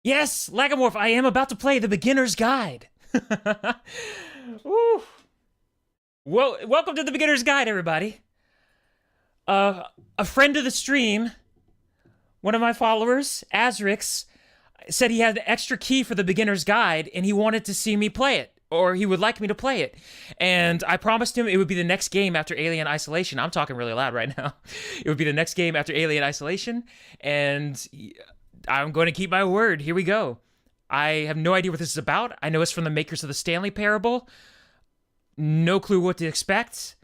Yes, Lagomorph, I am about to play The Beginner's Guide. Woo. Well, welcome to The Beginner's Guide, everybody. A friend of the stream, one of my followers, Azrix, said he had an extra key for The Beginner's Guide, and he wanted to see me play it, or he would like me to play it. And I promised him it would be the next game after Alien Isolation. I'm talking really loud right now. It would be the next game after Alien Isolation, and I'm going to keep my word. Here we go. I have no idea what this is about. I know it's from the makers of the Stanley Parable. No clue what to expect.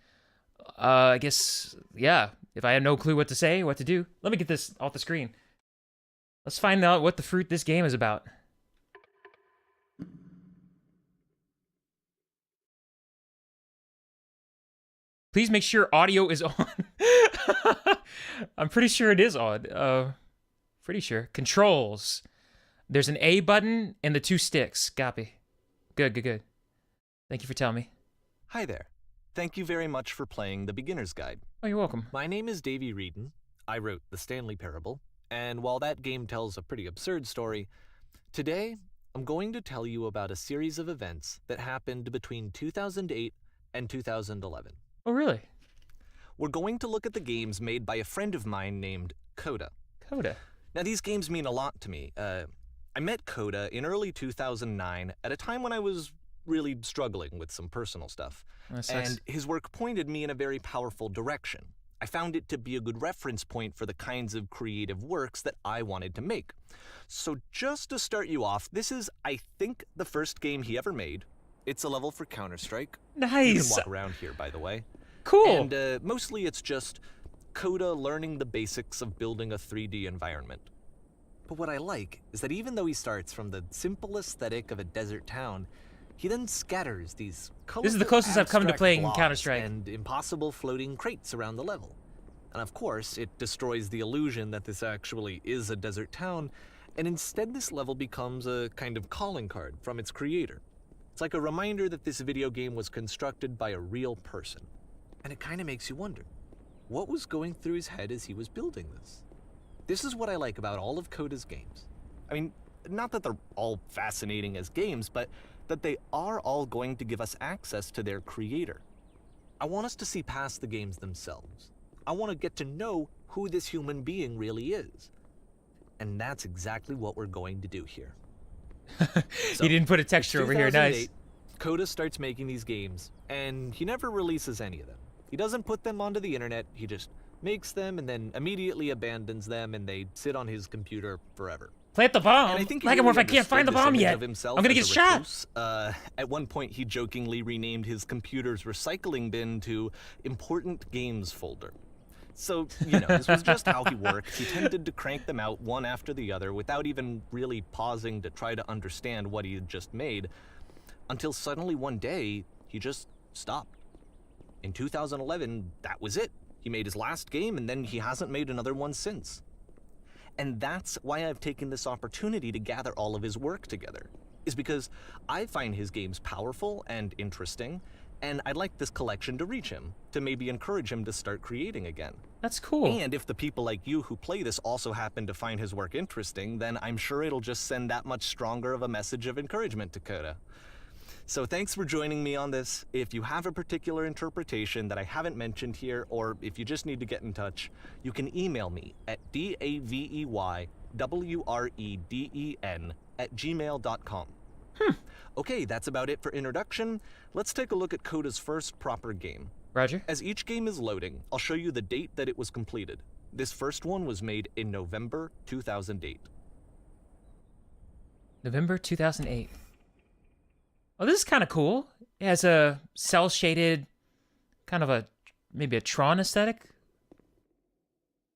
I guess, yeah, if I have no clue what to say, what to do. Let me get this off the screen. Let's find out what the fruit this game is about. Please make sure audio is on. I'm pretty sure it is on. Pretty sure. Controls. There's an A button and the two sticks. Copy. Good. Thank you for telling me. Hi there. Thank you very much for playing The Beginner's Guide. Oh, you're welcome. My name is Davey Reedon. I wrote The Stanley Parable, and while that game tells a pretty absurd story, today I'm going to tell you about a series of events that happened between 2008 and 2011. Oh, really? We're going to look at the games made by a friend of mine named Coda. Coda. Now, these games mean a lot to me. I met Coda in early 2009 at a time when I was really struggling with some personal stuff. And his work pointed me in a very powerful direction. I found it to be a good reference point for the kinds of creative works that I wanted to make. So just to start you off, this is, I think, the first game he ever made. It's a level for Counter-Strike. Nice. You can walk around here, by the way. Cool. And mostly it's just Coda learning the basics of building a 3D environment. But what I like is that even though he starts from the simple aesthetic of a desert town, he then scatters these colorful, this is the closest I've come to abstract playing blobs Counter-Strike. and impossible floating crates around the level. And of course, it destroys the illusion that this actually is a desert town, and instead this level becomes a kind of calling card from its creator. It's like a reminder that this video game was constructed by a real person. And it kind of makes you wonder, what was going through his head as he was building this? This is what I like about all of Coda's games. I mean, not that they're all fascinating as games, but that they are all going to give us access to their creator. I want us to see past the games themselves. I want to get to know who this human being really is. And that's exactly what we're going to do here. He didn't put a texture over here, nice. Coda starts making these games, and he never releases any of them. He doesn't put them onto the internet, he just makes them and then immediately abandons them, and they sit on his computer forever. Plant the bomb. And I think Lagomorph, I can't find the bomb yet. I'm gonna get shot. At one point, he jokingly renamed his computer's recycling bin to Important Games Folder. So, you know, this was just how he worked. He tended to crank them out one after the other without even really pausing to try to understand what he had just made, until suddenly one day, he just stopped. In 2011, that was it. He made his last game, and then he hasn't made another one since. And that's why I've taken this opportunity to gather all of his work together, is because I find his games powerful and interesting, and I'd like this collection to reach him, to maybe encourage him to start creating again. That's cool. And if the people like you who play this also happen to find his work interesting, then I'm sure it'll just send that much stronger of a message of encouragement to Coda. So thanks for joining me on this. If you have a particular interpretation that I haven't mentioned here, or if you just need to get in touch, you can email me at daveywreden@gmail.com. Okay, that's about it for introduction. Let's take a look at Coda's first proper game. Roger. As each game is loading, I'll show you the date that it was completed. This first one was made in November 2008. November 2008. Oh, this is kind of cool. It has a cel-shaded, kind of maybe a Tron aesthetic.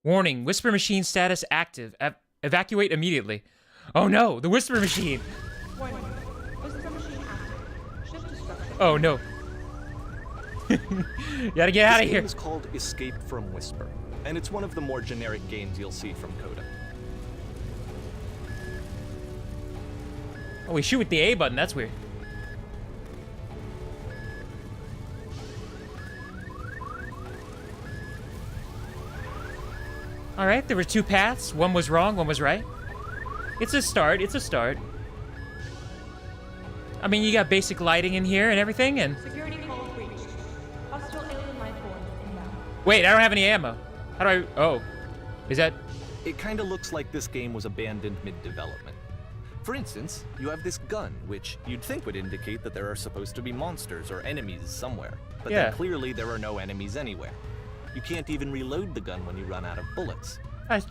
Warning, Whisper Machine status active. Evacuate immediately. Oh no, the Whisper Machine. Warning. Whisper machine active. Shift to structure. Oh no. Gotta get out of here. This game is called Escape from Whisper, and it's one of the more generic games you'll see from Coda. Oh, we shoot with the A button, that's weird. All right, there were two paths. One was wrong, one was right. It's a start. It's a start. I mean, you got basic lighting in here and everything, and... Security call breached. Hostile alien life forms inbound. Wait, I don't have any ammo. How do I... Oh. Is that... It kinda looks like this game was abandoned mid-development. For instance, you have this gun, which you'd think would indicate that there are supposed to be monsters or enemies somewhere. But Yeah. then clearly there are no enemies anywhere. You can't even reload the gun when you run out of bullets.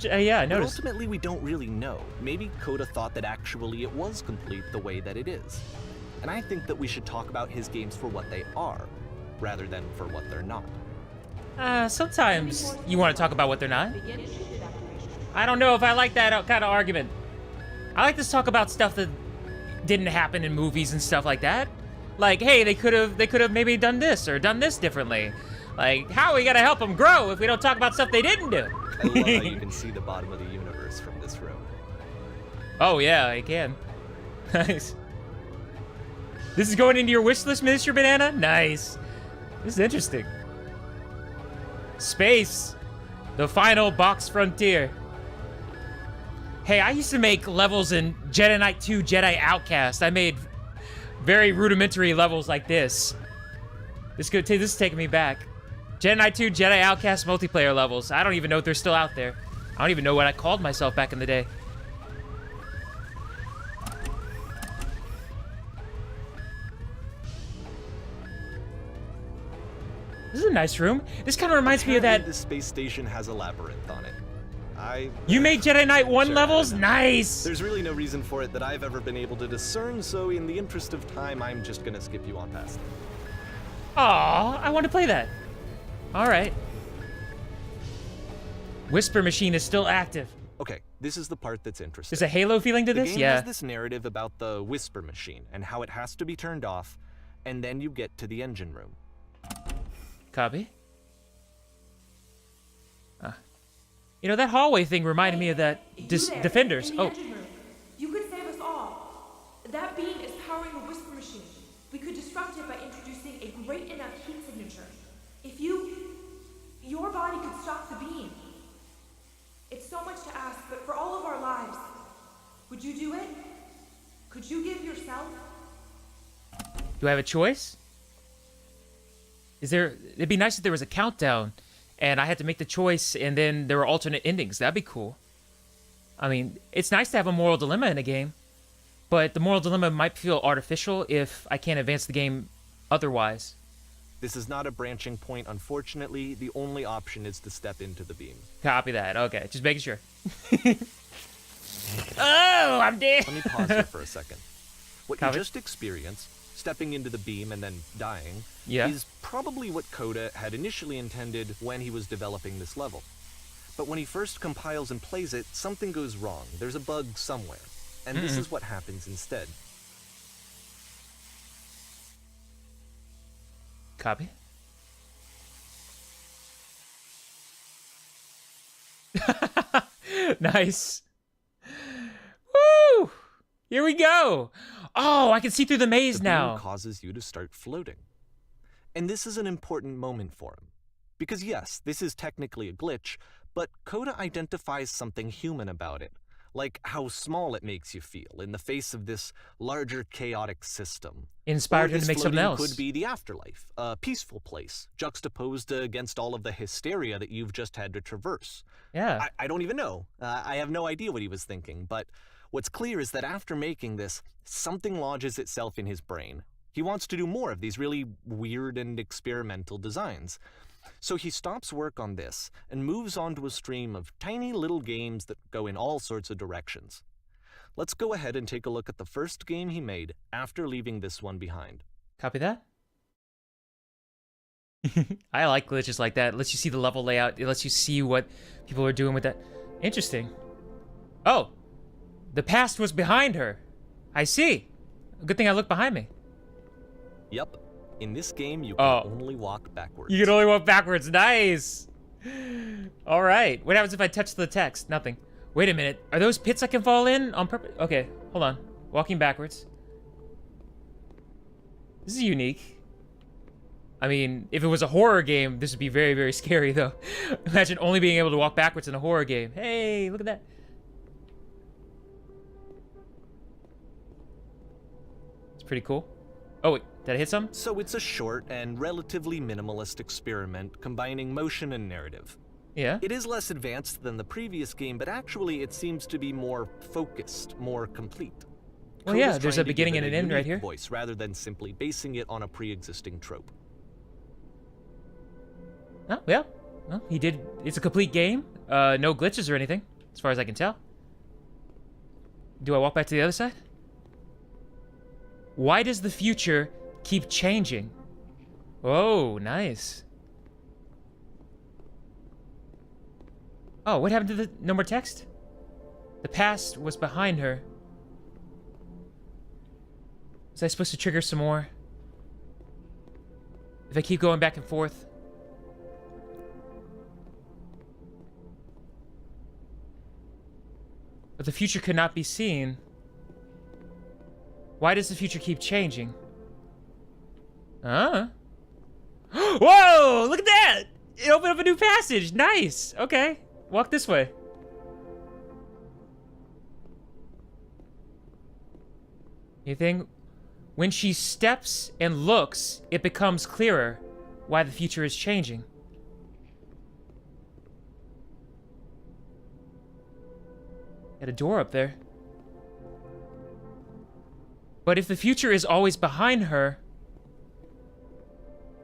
yeah, I But noticed. ultimately, we don't really know. Maybe Coda thought that actually it was complete the way that it is. And I think that we should talk about his games for what they are, rather than for what they're not. Sometimes you want to talk about what they're not. Begin ship evacuation. I don't know if I like that kind of argument. I like to talk about stuff that didn't happen in movies and stuff like that. Like, hey, they could have maybe done this or done this differently. Like, how are we gonna help them grow if we don't talk about stuff they didn't do? I love how you can see the bottom of the universe from this room. Oh yeah, I can. Nice. This is going into your wish list, Mr. Banana? Nice. This is interesting. Space. The final box frontier. Hey, I used to make levels in Jedi Knight 2 Jedi Outcast. I made very rudimentary levels like this. This is taking me back. Jedi Knight 2 Jedi Outcast multiplayer levels. I don't even know if they're still out there. I don't even know what I called myself back in the day. This is a nice room. This kind of reminds me of that. Apparently, the space station has a labyrinth on it. You made Jedi Knight 1 Sure, levels? I don't know. Nice! There's really no reason for it that I've ever been able to discern, so in the interest of time, I'm just gonna skip you on past it. Aw, I want to play that. Alright. Whisper Machine is still active. Okay, this is the part that's interesting. There's a Halo feeling to The this? game Yeah. has this narrative about the Whisper Machine and how it has to be turned off, and then you get to the engine room. Copy. You know, that hallway thing reminded me of that You there, Defenders. in the Oh, engine room. You could save us all. That beam is powering the Whisper Machine. We could disrupt it by introducing a great enough heat signature. If your body could stop the beam. It's so much to ask, but for all of our lives, would you do it? Could you give yourself? do I have a choice? It'd be nice if there was a countdown and I had to make the choice and then there were alternate endings. That'd be cool. I mean, it's nice to have a moral dilemma in a game, but the moral dilemma might feel artificial if I can't advance the game otherwise. This is not a branching point, unfortunately. The only option is to step into the beam. Copy that. Okay, just making sure. Oh, I'm dead. Let me pause here for a second. What Copy. you just experienced, stepping into the beam and then dying, Yeah. is probably what Coda had initially intended when he was developing this level. But when he first compiles and plays it, something goes wrong. There's a bug somewhere. And this is what happens instead. Copy. Nice. Woo! Here we go. Oh, I can see through the maze The now. beam causes you to start floating. And this is an important moment for him. Because yes, this is technically a glitch, but Coda identifies something human about it. Like how small it makes you feel in the face of this larger chaotic system. Inspired Or him to this make something floating else. could be the afterlife, a peaceful place, juxtaposed against all of the hysteria that you've just had to traverse. Yeah. I don't even know. I have no idea what he was thinking, but what's clear is that after making this, something lodges itself in his brain. He wants to do more of these really weird and experimental designs. So he stops work on this and moves on to a stream of tiny little games that go in all sorts of directions. Let's go ahead and take a look at the first game he made after leaving this one behind. Copy that. I like glitches like that. It lets you see the level layout. It lets you see what people are doing with that. Interesting. Oh, the past was behind her. I see. Good thing I looked behind me. Yep. In this game, you can Oh. only walk backwards. You can only walk backwards. Nice. All right. What happens if I touch the text? Nothing. Wait a minute. Are those pits I can fall in on purpose? Okay, hold on. Walking backwards. This is unique. I mean, if it was a horror game, this would be very, very scary, though. Imagine only being able to walk backwards in a horror game. Hey, look at that. pretty cool. Oh, wait, did I hit some? So it's a short and relatively minimalist experiment combining motion and narrative. Yeah. It is less advanced than the previous game, but actually it seems to be more focused, more complete. Well, Code yeah, is there's trying a to give beginning it and an end right unique here. Voice rather than simply basing it on a pre-existing trope. Oh, yeah. Well, he did. It's a complete game. No glitches or anything, as far as I can tell. Do I walk back to the other side? Why does the future keep changing? Oh, nice. Oh, what happened to the no more text? The past was behind her. Was I supposed to trigger some more? If I keep going back and forth? But the future could not be seen. Why does the future keep changing? Huh? Whoa! Look at that! It opened up a new passage. Nice. Okay. Walk this way. Anything? When she steps and looks, it becomes clearer why the future is changing. Got a door up there. But if the future is always behind her,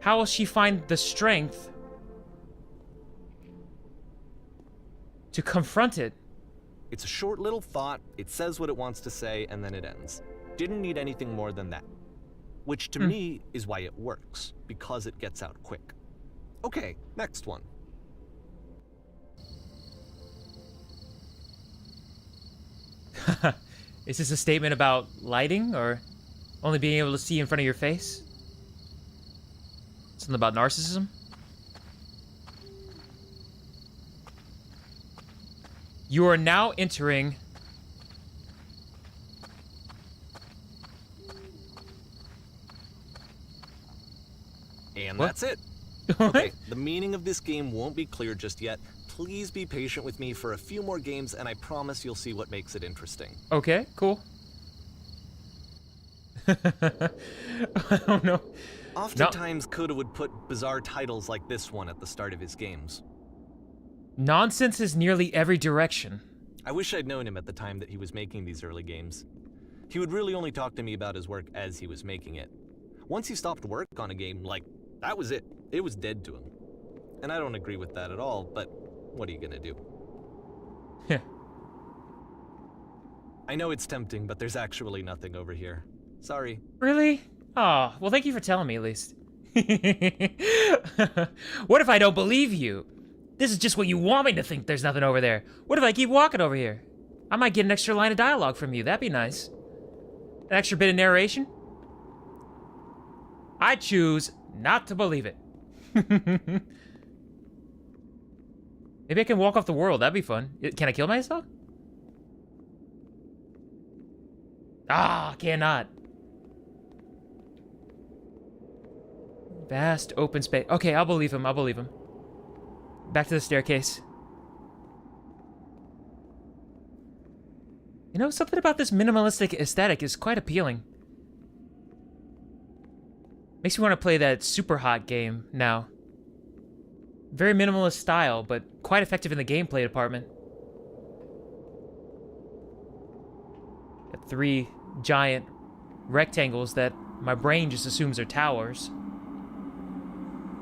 how will she find the strength to confront it? It's a short little thought, it says what it wants to say, and then it ends. Didn't need anything more than that. Which to me is why it works, because it gets out quick. Okay, next one. Is this a statement about lighting or only being able to see in front of your face? Something about narcissism? You are now entering... And What? that's it. What? Okay, the meaning of this game won't be clear just yet. Please be patient with me for a few more games, and I promise you'll see what makes it interesting. Okay, cool. I don't know. Oftentimes, Coda would put bizarre titles like this one at the start of his games. Nonsense is nearly every direction. I wish I'd known him at the time that he was making these early games. He would really only talk to me about his work as he was making it. Once he stopped work on a game, like, that was it. It was dead to him. And I don't agree with that at all, but what are you gonna do? Yeah. I know it's tempting, but there's actually nothing over here. Sorry. Really? Oh, well, thank you for telling me at least. What if I don't believe you? This is just what you want me to think there's nothing over there. What if I keep walking over here? I might get an extra line of dialogue from you. That'd be nice. An extra bit of narration? I choose not to believe it. Maybe I can walk off the world. That'd be fun. Can I kill myself? Ah, cannot. Vast open space. Okay, I'll believe him. I'll believe him. Back to the staircase. You know, something about this minimalistic aesthetic is quite appealing. Makes me want to play that Super Hot game now. Very minimalist style, but quite effective in the gameplay department. Got 3 giant rectangles that my brain just assumes are towers.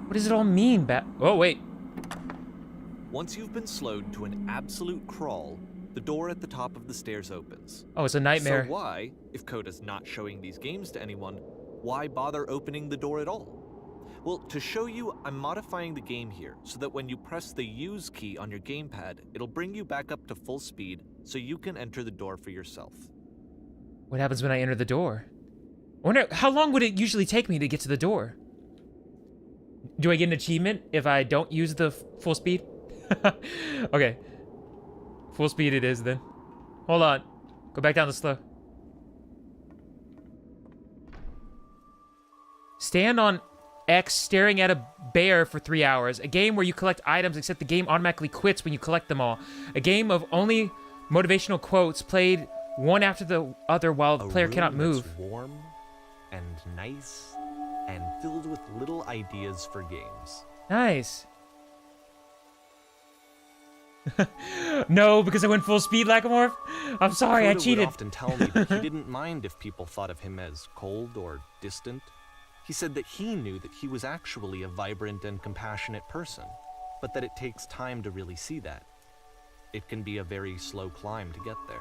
What does it all mean, Oh, wait. Once you've been slowed to an absolute crawl, the door at the top of the stairs opens. Oh, it's a nightmare. So why, if Coda's not showing these games to anyone, why bother opening the door at all? Well, to show you, I'm modifying the game here so that when you press the use key on your gamepad, it'll bring you back up to full speed so you can enter the door for yourself. What happens when I enter the door? I wonder, how long would it usually take me to get to the door? Do I get an achievement if I don't use the full speed? Okay. Full speed it is then. Hold on. Go back down to slow. Stand on X staring at a bear for 3 hours. A game where you collect items except the game automatically quits when you collect them all. A game of only motivational quotes played one after the other while the player cannot move. That's warm and nice and filled with little ideas for games. Nice. No, because I went full speed, Lacomorph? I'm sorry, I Coda cheated. would often tell me that he didn't mind if people thought of him as cold or distant. He said that he knew that he was actually a vibrant and compassionate person, but that it takes time to really see that. It can be a very slow climb to get there.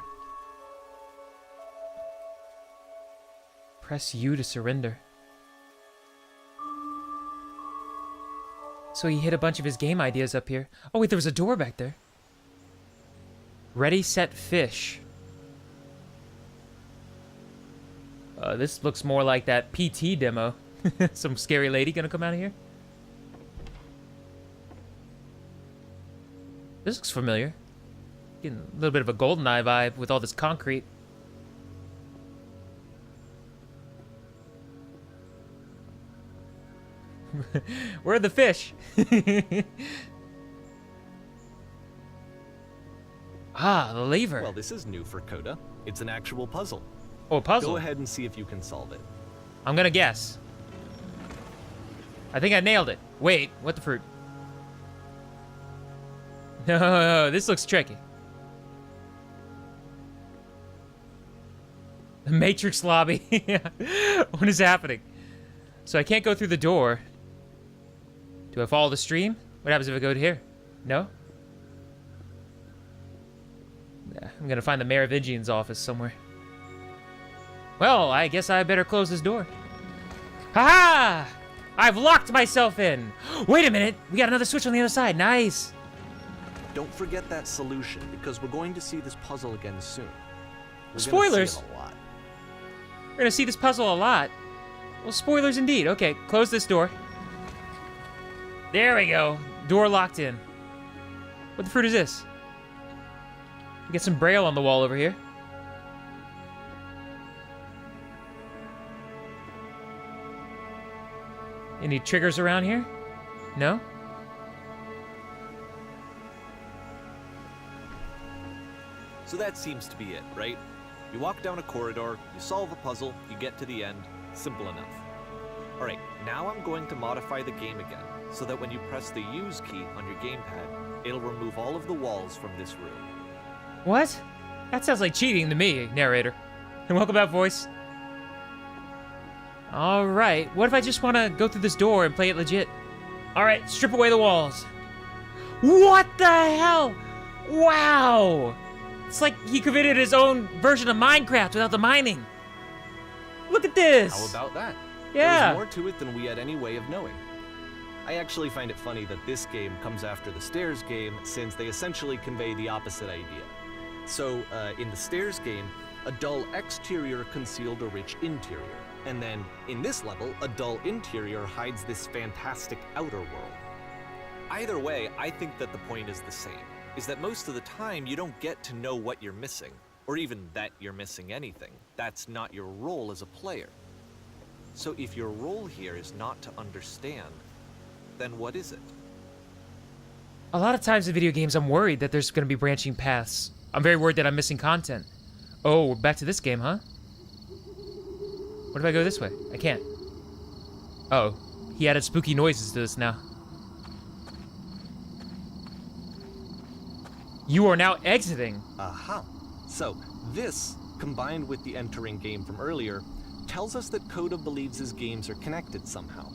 Press U to surrender. So he hid a bunch of his game ideas up here. Oh wait, there was a door back there. Ready, set, fish. This looks more like that PT demo. Some scary lady gonna come out of here. This looks familiar. Getting a little bit of a GoldenEye vibe with all this concrete. Where are the fish? Ah, the lever. Well, this is new for Coda. It's an actual puzzle. Oh, a puzzle. Go ahead and see if you can solve it. I'm gonna guess. I think I nailed it. Wait, what the fruit? No, this looks tricky. The Matrix lobby. What is happening? So I can't go through the door. Do I follow the stream? What happens if I go to here? No? Nah, I'm gonna find the Merovingian's office somewhere. Well, I guess I better close this door. Ha-ha! I've locked myself in! Wait a minute! We got another switch on the other side. Nice! Don't forget that solution, because we're going to see this puzzle again soon. We're gonna Spoilers. see it a lot. We're gonna see this puzzle a lot. Well, spoilers indeed. Okay, close this door. There we go. Door locked in. What the fruit is this? We get some braille on the wall over here. Any triggers around here? No? So that seems to be it, right? You walk down a corridor, you solve a puzzle, you get to the end. Simple enough. Alright, now I'm going to modify the game again, so that when you press the use key on your gamepad, it'll remove all of the walls from this room. What? That sounds like cheating to me, narrator. And welcome back, voice. Alright, what if I just want to go through this door and play it legit? Alright, strip away the walls. What the hell? Wow! It's like he created his own version of Minecraft without the mining. Look at this! How about that? Yeah. There's more to it than we had any way of knowing. I actually find it funny that this game comes after the Stairs game, since they essentially convey the opposite idea. So, in the Stairs game, a dull exterior concealed a rich interior. And then, in this level, a dull interior hides this fantastic outer world. Either way, I think that the point is the same, is that most of the time you don't get to know what you're missing, or even that you're missing anything. That's not your role as a player. So if your role here is not to understand, then what is it? A lot of times in video games, I'm worried that there's going to be branching paths. I'm very worried that I'm missing content. Oh, we're back to this game, huh? What if I go this way? I can't. Uh-oh. He added spooky noises to this now. You are now exiting. Aha. So, this, combined with the entering game from earlier, tells us that Coda believes his games are connected somehow.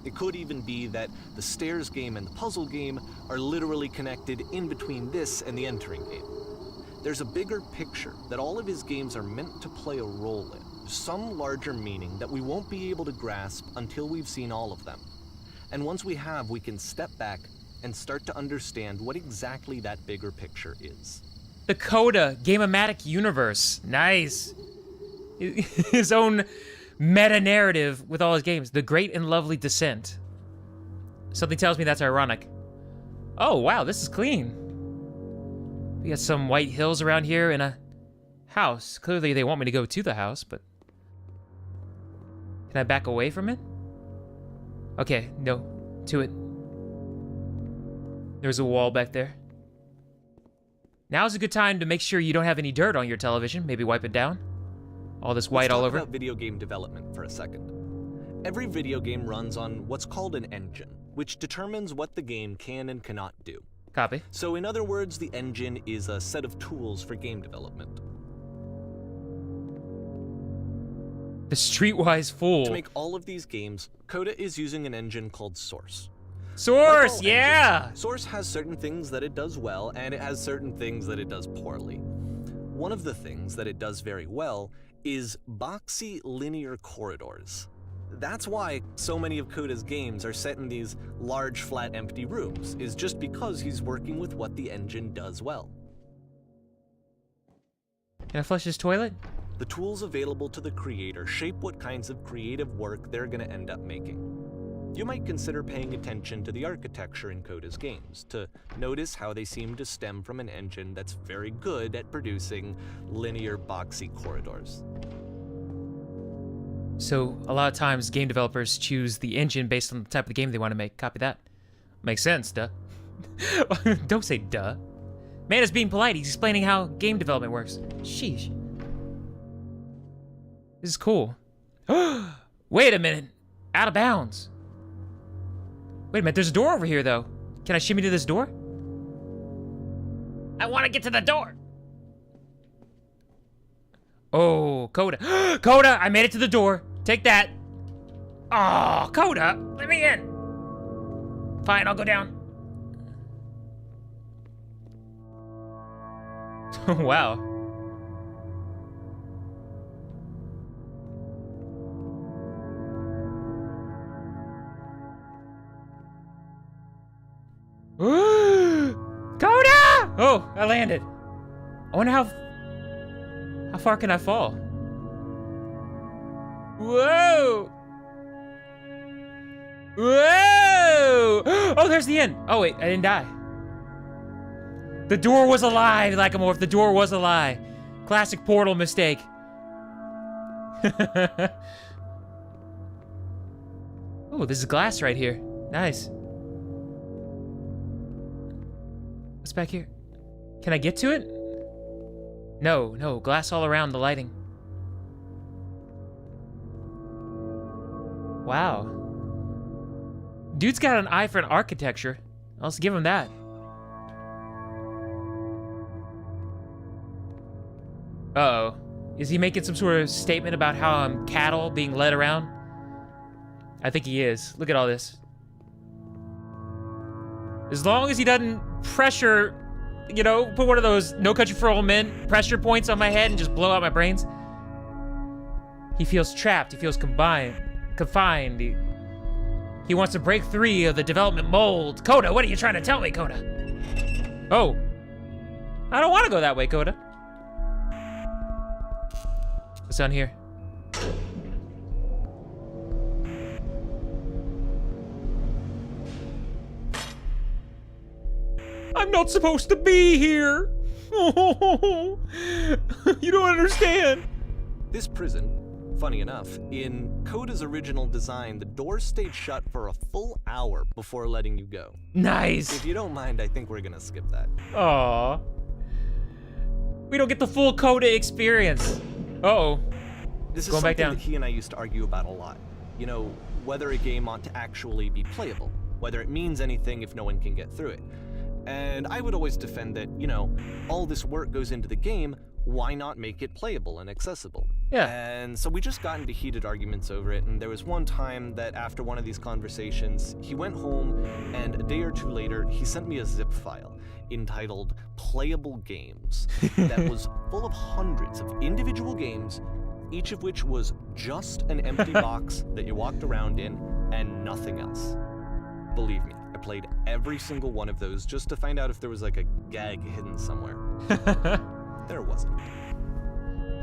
It could even be that the Stairs game and the puzzle game are literally connected in between this and the entering game. There's a bigger picture that all of his games are meant to play a role in, some larger meaning that we won't be able to grasp until we've seen all of them. And once we have, we can step back and start to understand what exactly that bigger picture is. The Coda Game-O-Matic universe. Nice. His own meta-narrative with all his games. The Great and Lovely Descent. Something tells me that's ironic. Oh, wow, this is clean. We got some white hills around here and a house. Clearly they want me to go to the house, but... Can I back away from it? Okay, no. To it. There's a wall back there. Now's a good time to make sure you don't have any dirt on your television. Maybe wipe it down. All this white Let's all talk over. about video game development for a second. Every video game runs on what's called an engine, which determines what the game can and cannot do. Copy. So in other words, the engine is a set of tools for game development. The Streetwise Fool. To make all of these games, Coda is using an engine called Source. Source, Like all yeah! engines, Source has certain things that it does well, and it has certain things that it does poorly. One of the things that it does very well is boxy linear corridors. That's why so many of Coda's games are set in these large, flat, empty rooms, is just because he's working with what the engine does well. Can I flush this toilet? The tools available to the creator shape what kinds of creative work they're going to end up making. You might consider paying attention to the architecture in Coda's games, to notice how they seem to stem from an engine that's very good at producing linear, boxy corridors. So, a lot of times, game developers choose the engine based on the type of the game they want to make. Copy that. Makes sense, duh. Don't say duh. Man is being polite. He's explaining how game development works. Sheesh. This is cool. Wait a minute. Out of bounds. Wait a minute. There's a door over here, though. Can I shimmy to this door? I want to get to the door. Oh, Coda. Coda, I made it to the door. Take that. Oh, Coda, let me in. Fine, I'll go down. Wow. Coda! Oh, I landed. I wonder how far can I fall? Whoa! Whoa! Oh, there's the end. Oh, wait, I didn't die. The door was a lie, Lycomorph. The door was a lie. Classic Portal mistake. Oh, this is glass right here. Nice. What's back here? Can I get to it? No, glass all around the lighting. Wow. Dude's got an eye for an architecture. Let's give him that. Uh-oh. Is he making some sort of statement about how I'm cattle being led around? I think he is. Look at all this. As long as he doesn't pressure, you know, put one of those No Country for Old Men pressure points on my head and just blow out my brains. He feels trapped. He feels confined. He wants to break free of the development mold. Coda, what are you trying to tell me, Coda? Oh. I don't want to go that way, Coda. What's down here? I'm not supposed to be here. You don't understand. This prison, funny enough, in Coda's original design, the doors stayed shut for a full hour before letting you go. Nice. If you don't mind, I think we're gonna skip that. Aww. We don't get the full Coda experience. Uh-oh. This is Going back something down. that he and I used to argue about a lot. You know, whether a game ought to actually be playable, whether it means anything if no one can get through it. And I would always defend that, you know, all this work goes into the game, why not make it playable and accessible? Yeah. And so we just got into heated arguments over it, and there was one time that after one of these conversations, he went home, and a day or two later, he sent me a zip file entitled Playable Games that was full of hundreds of individual games, each of which was just an empty box that you walked around in and nothing else. Believe me, I played every single one of those just to find out if there was like a gag hidden somewhere. There wasn't.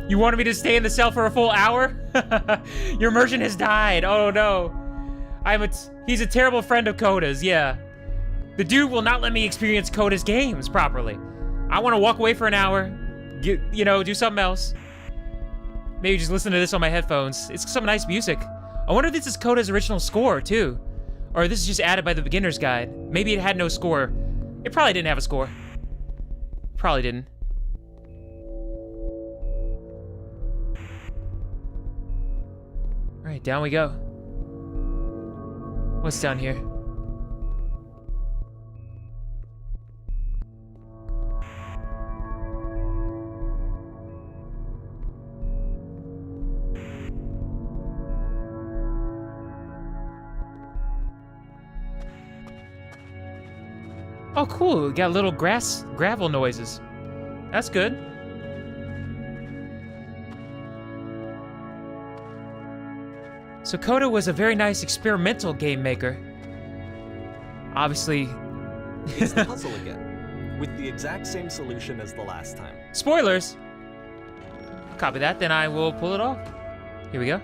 You wanted me to stay in the cell for a full hour? Your immersion has died. Oh no. He's a terrible friend of Coda's, yeah. The dude will not let me experience Coda's games properly. I want to walk away for an hour, do something else. Maybe just listen to this on my headphones. It's some nice music. I wonder if this is Coda's original score, too. Or this is just added by the beginner's guide. Maybe it had no score. It probably didn't have a score. Probably didn't. Alright, down we go. What's down here? Oh, cool. We got little gravel noises. That's good. So Coda was a very nice experimental game maker. Obviously... It's the puzzle again, with the exact same solution as the last time. Spoilers! Copy that, then I will pull it off. Here we go.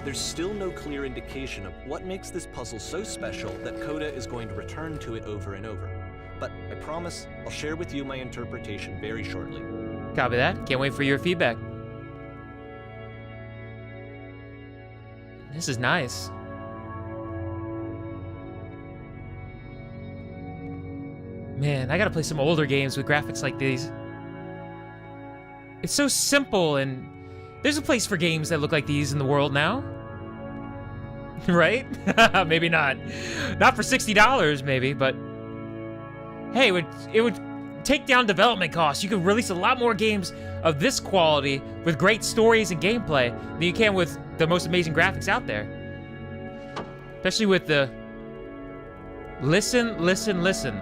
There's still no clear indication of what makes this puzzle so special that Coda is going to return to it over and over. But I promise I'll share with you my interpretation very shortly. Copy that. Can't wait for your feedback. This is nice. Man, I gotta play some older games with graphics like these. It's so simple, and there's a place for games that look like these in the world now. Right? Maybe not. Not for $60, maybe, but... Hey, it would take down development costs. You could release a lot more games of this quality with great stories and gameplay than you can with the most amazing graphics out there. Especially with the... Listen, listen, listen.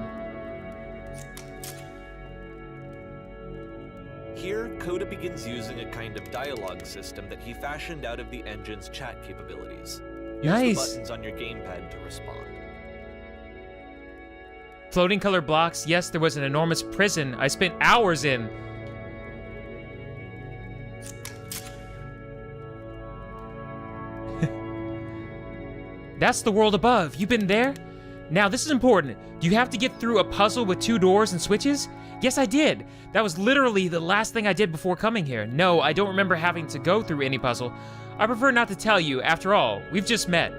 Here, Coda begins using a kind of dialogue system that he fashioned out of the engine's chat capabilities. Use Nice. the buttons on your gamepad to respond. Floating color blocks. Yes, there was an enormous prison I spent hours in. That's the world above. You been there? Now, this is important. Do you have to get through a puzzle with 2 doors and switches? Yes, I did. That was literally the last thing I did before coming here. No, I don't remember having to go through any puzzle. I prefer not to tell you. After all, we've just met.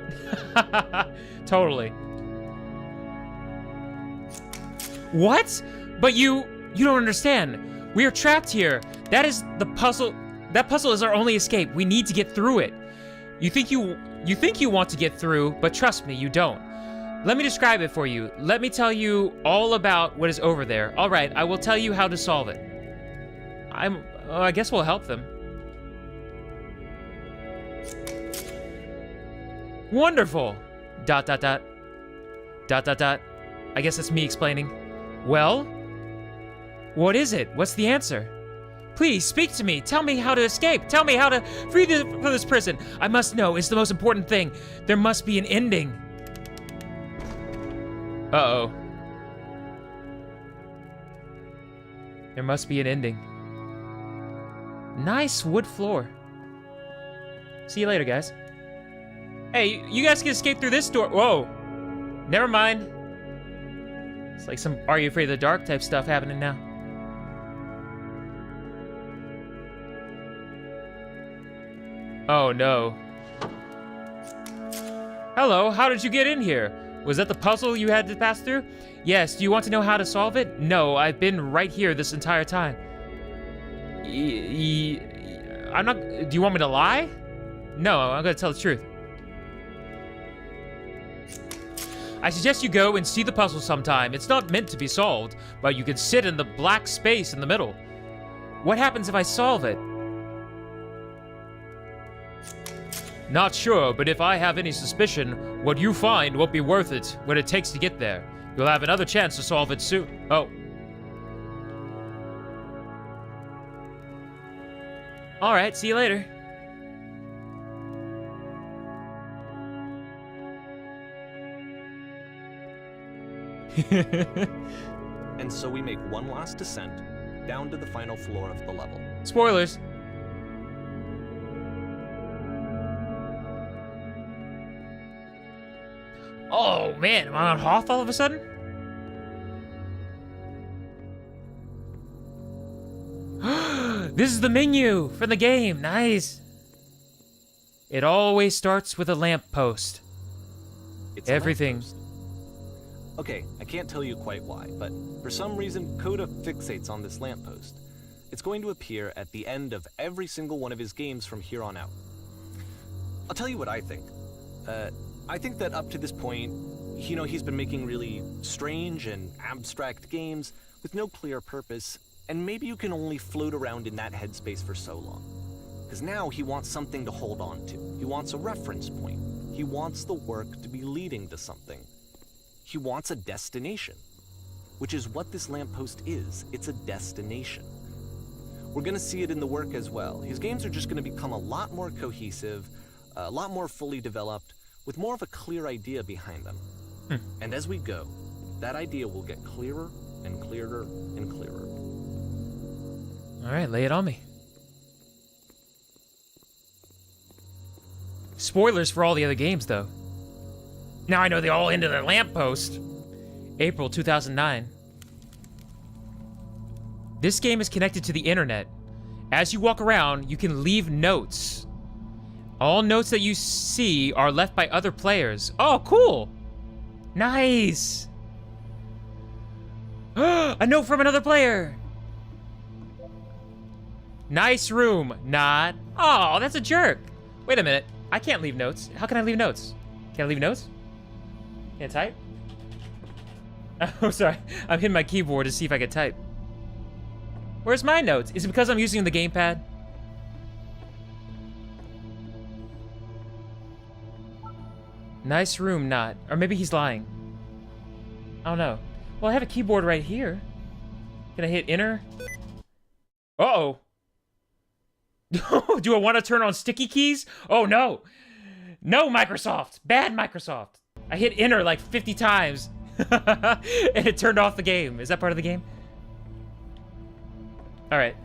Totally. What? But you don't understand. We are trapped here. That is the puzzle. That puzzle is our only escape. We need to get through it. You think you want to get through, but trust me, you don't. Let me describe it for you. Let me tell you all about what is over there. All right, I will tell you how to solve it. I guess we'll help them. Wonderful. ... I guess that's me explaining. Well? What is it? What's the answer? Please, speak to me. Tell me how to escape. Tell me how to free from this prison. I must know. It's the most important thing. There must be an ending. Uh-oh. There must be an ending. Nice wood floor. See you later, guys. Hey, you guys can escape through this door. Whoa. Never mind. It's like some Are You Afraid of the Dark type stuff happening now. Oh, no. Hello, how did you get in here? Was that the puzzle you had to pass through? Yes, do you want to know how to solve it? No, I've been right here this entire time. I'm not... Do you want me to lie? No, I'm gonna tell the truth. I suggest you go and see the puzzle sometime. It's not meant to be solved, but you can sit in the black space in the middle. What happens if I solve it? Not sure, but if I have any suspicion, what you find won't be worth it, what it takes to get there. You'll have another chance to solve it soon. Oh. Alright, see you later. And so we make one last descent down to the final floor of the level. Spoilers. Oh man, am I on Hoth all of a sudden? This is the menu for the game. Nice. It always starts with a lamppost. It's a Everything. lamppost. Okay, I can't tell you quite why, but for some reason, Coda fixates on this lamppost. It's going to appear at the end of every single one of his games from here on out. I'll tell you what I think. I think that up to this point, he's been making really strange and abstract games with no clear purpose, and maybe you can only float around in that headspace for so long. Because now he wants something to hold on to. He wants a reference point. He wants the work to be leading to something. He wants a destination, which is what this lamppost is. It's a destination. We're going to see it in the work as well. His games are just going to become a lot more cohesive, a lot more fully developed, with more of a clear idea behind them. And as we go, that idea will get clearer and clearer and clearer. All right, lay it on me. Spoilers for all the other games, though. Now I know they all ended at a lamppost. April 2009. This game is connected to the internet. As you walk around, you can leave notes. All notes that you see are left by other players. Oh, cool! Nice! A note from another player! Nice room, not. Oh, that's a jerk. Wait a minute. I can't leave notes. How can I leave notes? Can I leave notes? Can I type? Oh, sorry. I'm hitting my keyboard to see if I can type. Where's my notes? Is it because I'm using the gamepad? Nice room, not. Or maybe he's lying. I don't know. Well, I have a keyboard right here. Can I hit enter? Uh-oh. Do I want to turn on sticky keys? Oh, no. No, Microsoft. Bad Microsoft. I hit enter like 50 times. And it turned off the game. Is that part of the game? All right.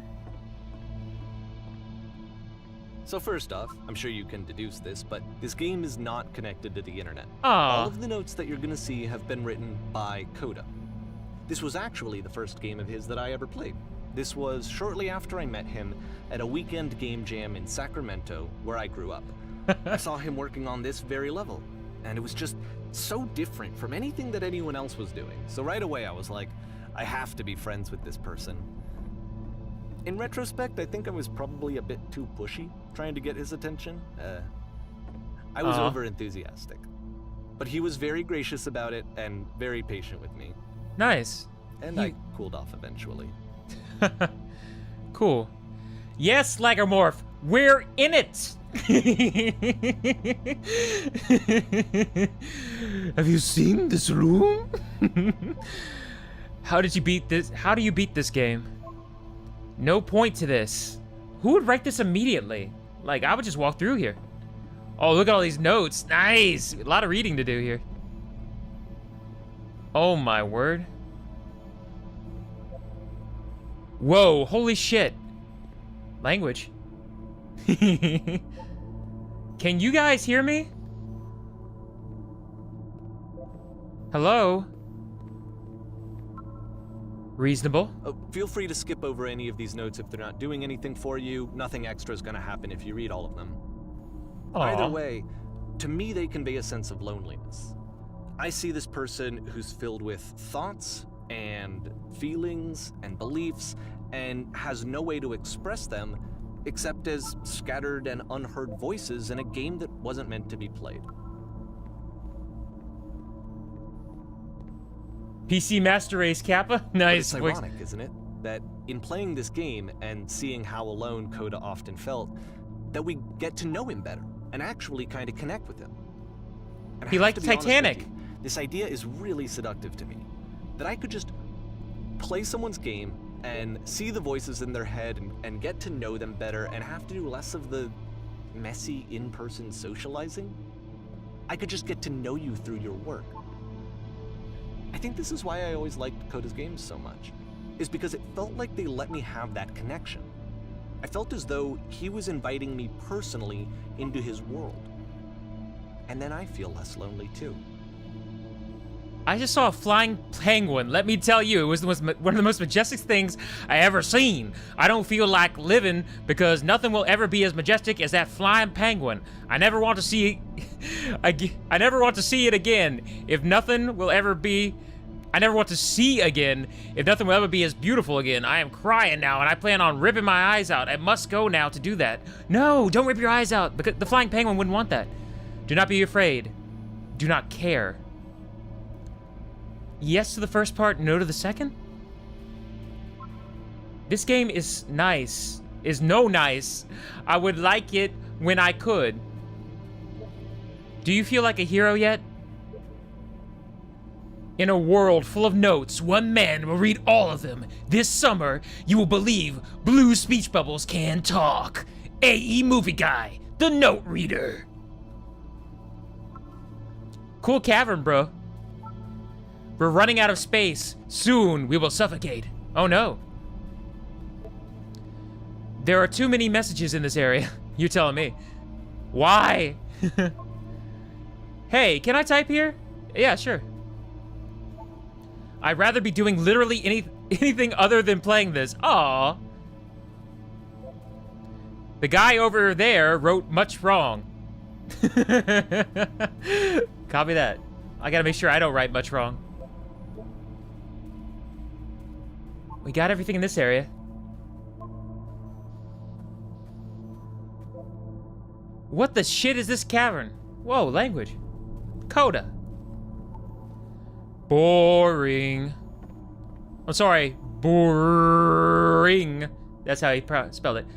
So first off, I'm sure you can deduce this, but this game is not connected to the internet. Aw. All of the notes that you're going to see have been written by Coda. This was actually the first game of his that I ever played. This was shortly after I met him at a weekend game jam in Sacramento, where I grew up. I saw him working on this very level, and it was just so different from anything that anyone else was doing. So right away I was like, I have to be friends with this person. In retrospect, I think I was probably a bit too pushy, trying to get his attention. I was over-enthusiastic. But he was very gracious about it and very patient with me. Nice. And I cooled off eventually. Cool. Yes, Lagermorph, we're in it! Have you seen this room? How did you beat this? How do you beat this game? No point to this. Who would write this immediately? Like, I would just walk through here. Oh, look at all these notes. Nice. A lot of reading to do here. Oh my word. Whoa, holy shit. Language. Can you guys hear me? Hello? Reasonable. Feel free to skip over any of these notes if they're not doing anything for you. Nothing extra is going to happen if you read all of them. Aww. Either way, to me they convey a sense of loneliness. I see this person who's filled with thoughts and feelings and beliefs and has no way to express them except as scattered and unheard voices in a game that wasn't meant to be played. PC Master Race Kappa? But Nice. it's ironic, isn't it? That in playing this game and seeing how alone Coda often felt, that we get to know him better and actually kind of connect with him. And I He have liked to be honest with Titanic. you, this idea is really seductive to me. That I could just play someone's game and see the voices in their head and get to know them better and have to do less of the messy in-person socializing. I could just get to know you through your work. I think this is why I always liked Coda's games so much, is because it felt like they let me have that connection. I felt as though he was inviting me personally into his world. And then I feel less lonely too. I just saw a flying penguin. Let me tell you, it was one of the most majestic things I ever seen. I don't feel like living because nothing will ever be as majestic as that flying penguin. I never want to see I never want to see it again. If nothing will ever be I never want to see again. If nothing will ever be as beautiful again. I am crying now, and I plan on ripping my eyes out. I must go now to do that. No, don't rip your eyes out, because the flying penguin wouldn't want that. Do not be afraid. Do not care. Yes to the first part, no to the second? This game is nice. Is no nice. I would like it when I could. Do you feel like a hero yet? In a world full of notes, one man will read all of them. This summer, you will believe blue speech bubbles can talk. AE Movie Guy, the note reader. Cool cavern, bro. We're running out of space. Soon, we will suffocate. Oh no. There are too many messages in this area. You're telling me. Why? Hey, can I type here? Yeah, sure. I'd rather be doing literally anything other than playing this. Aww. The guy over there wrote much wrong. Copy that. I gotta make sure I don't write much wrong. We got everything in this area. What the shit is this cavern? Whoa, language. Coda. Boring. I'm sorry, boring. That's how he spelled it.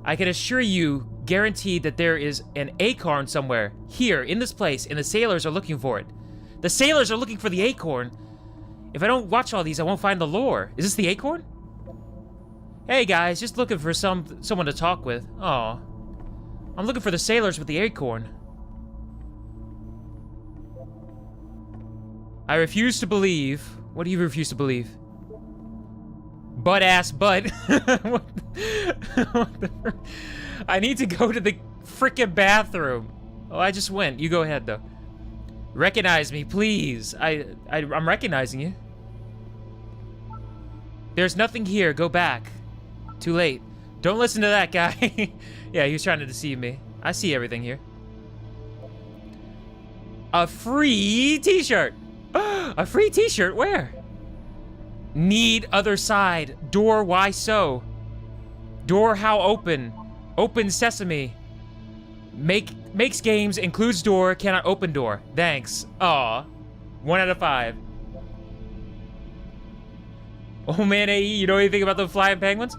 I can assure you, guaranteed that there is an acorn somewhere, here, in this place, and the sailors are looking for it. The sailors are looking for the acorn. If I don't watch all these, I won't find the lore. Is this the acorn? Hey guys, just looking for someone to talk with. Aw. I'm looking for the sailors with the acorn. I refuse to believe. What do you refuse to believe? Butt-ass butt. What the I need to go to the frickin' bathroom. Oh, I just went. You go ahead, though. Recognize me, please. I'm recognizing you. There's nothing here. Go back. Too late. Don't listen to that guy. Yeah, he was trying to deceive me. I see everything here. A free t-shirt. A free t-shirt? Where? Need other side. Door, why so? Door, how open? Open sesame. Makes games, includes door, cannot open door. Thanks. Aw. 1 out of 5. Oh man, AE, you know anything about the flying penguins?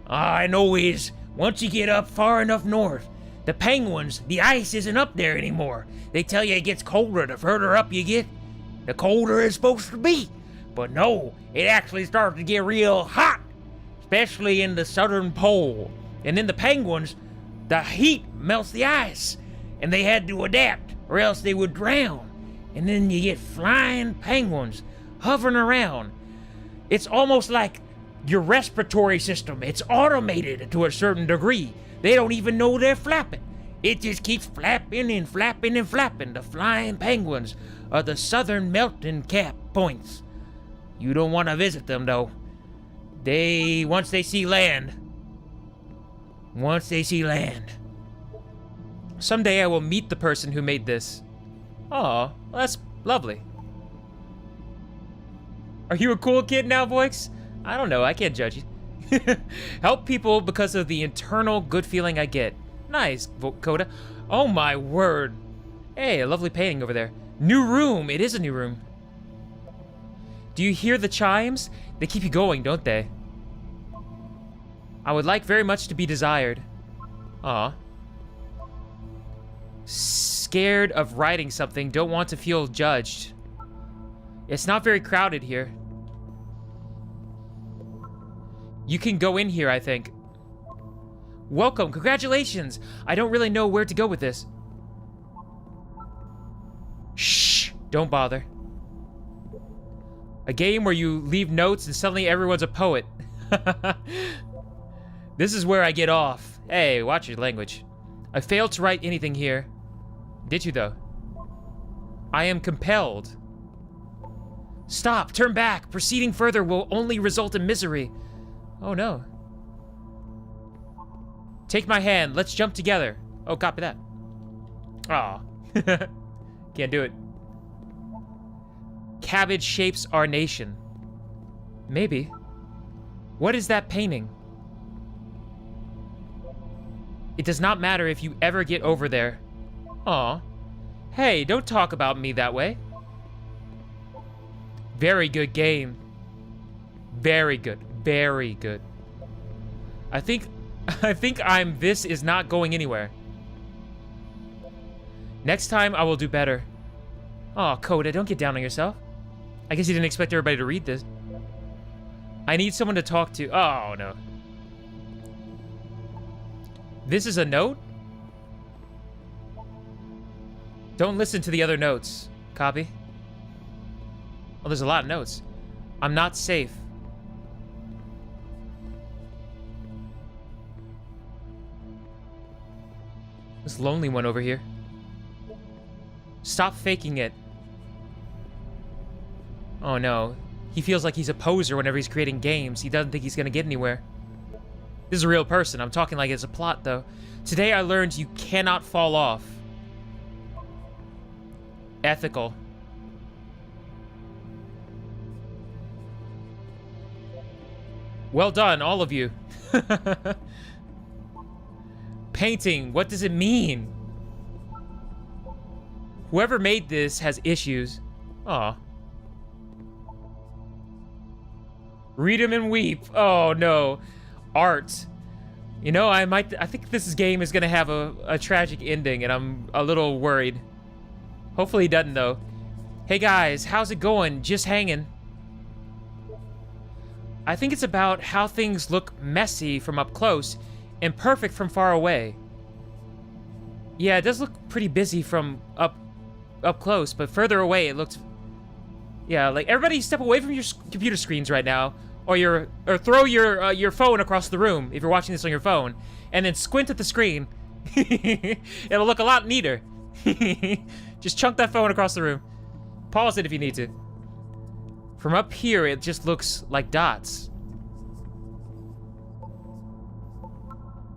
All I know is, once you get up far enough north, the penguins, the ice isn't up there anymore. They tell you it gets colder the further up you get. The colder it's supposed to be. But no, it actually starts to get real hot, especially in the southern pole. And then the penguins, the heat melts the ice, and they had to adapt, or else they would drown. And then you get flying penguins hovering around. It's almost like your respiratory system. It's automated to a certain degree. They don't even know they're flapping. It just keeps flapping and flapping and flapping. The flying penguins are the southern melting cap points. You don't want to visit them, though. Once they see land. Someday I will meet the person who made this. Aw, well, that's lovely. Are you a cool kid now, Voix? I don't know, I can't judge you. Help people because of the internal good feeling I get. Nice, Coda. Oh my word. Hey, a lovely painting over there. New room, it is a new room. Do you hear the chimes? They keep you going, don't they? I would like very much to be desired. Aw. Scared of writing something, don't want to feel judged. It's not very crowded here. You can go in here, I think. Welcome, congratulations! I don't really know where to go with this. Shh, don't bother. A game where you leave notes and suddenly everyone's a poet. This is where I get off. Hey, watch your language. I failed to write anything here. Did you, though? I am compelled. Stop, turn back. Proceeding further will only result in misery. Oh, no. Take my hand, let's jump together. Oh, copy that. Aw. Can't do it. Cabbage shapes our nation. Maybe. What is that painting? It does not matter if you ever get over there. Aw. Hey, don't talk about me that way. Very good game. Very good. Very good. I think this is not going anywhere. Next time I will do better. Aw, Coda, don't get down on yourself. I guess you didn't expect everybody to read this. I need someone to talk to. Oh, no. This is a note? Don't listen to the other notes. Copy. Oh, there's a lot of notes. I'm not safe. This lonely one over here. Stop faking it. Oh no. He feels like he's a poser whenever he's creating games. He doesn't think he's gonna get anywhere. This is a real person. I'm talking like it's a plot, though. Today I learned you cannot fall off. Ethical. Well done, all of you. Painting, what does it mean? Whoever made this has issues. Aw. Read 'em and weep. Oh no. Art. You know, I think this game is gonna have a tragic ending, and I'm a little worried. Hopefully he doesn't, though. Hey guys, how's it going? Just hanging. I think it's about how things look messy from up close and perfect from far away. Yeah, it does look pretty busy from up close, but further away it looks... Yeah, like, everybody step away from your computer screens right now, or throw your phone across the room if you're watching this on your phone, and then squint at the screen. It'll look a lot neater. Just chunk that phone across the room. Pause it if you need to. From up here, it just looks like dots.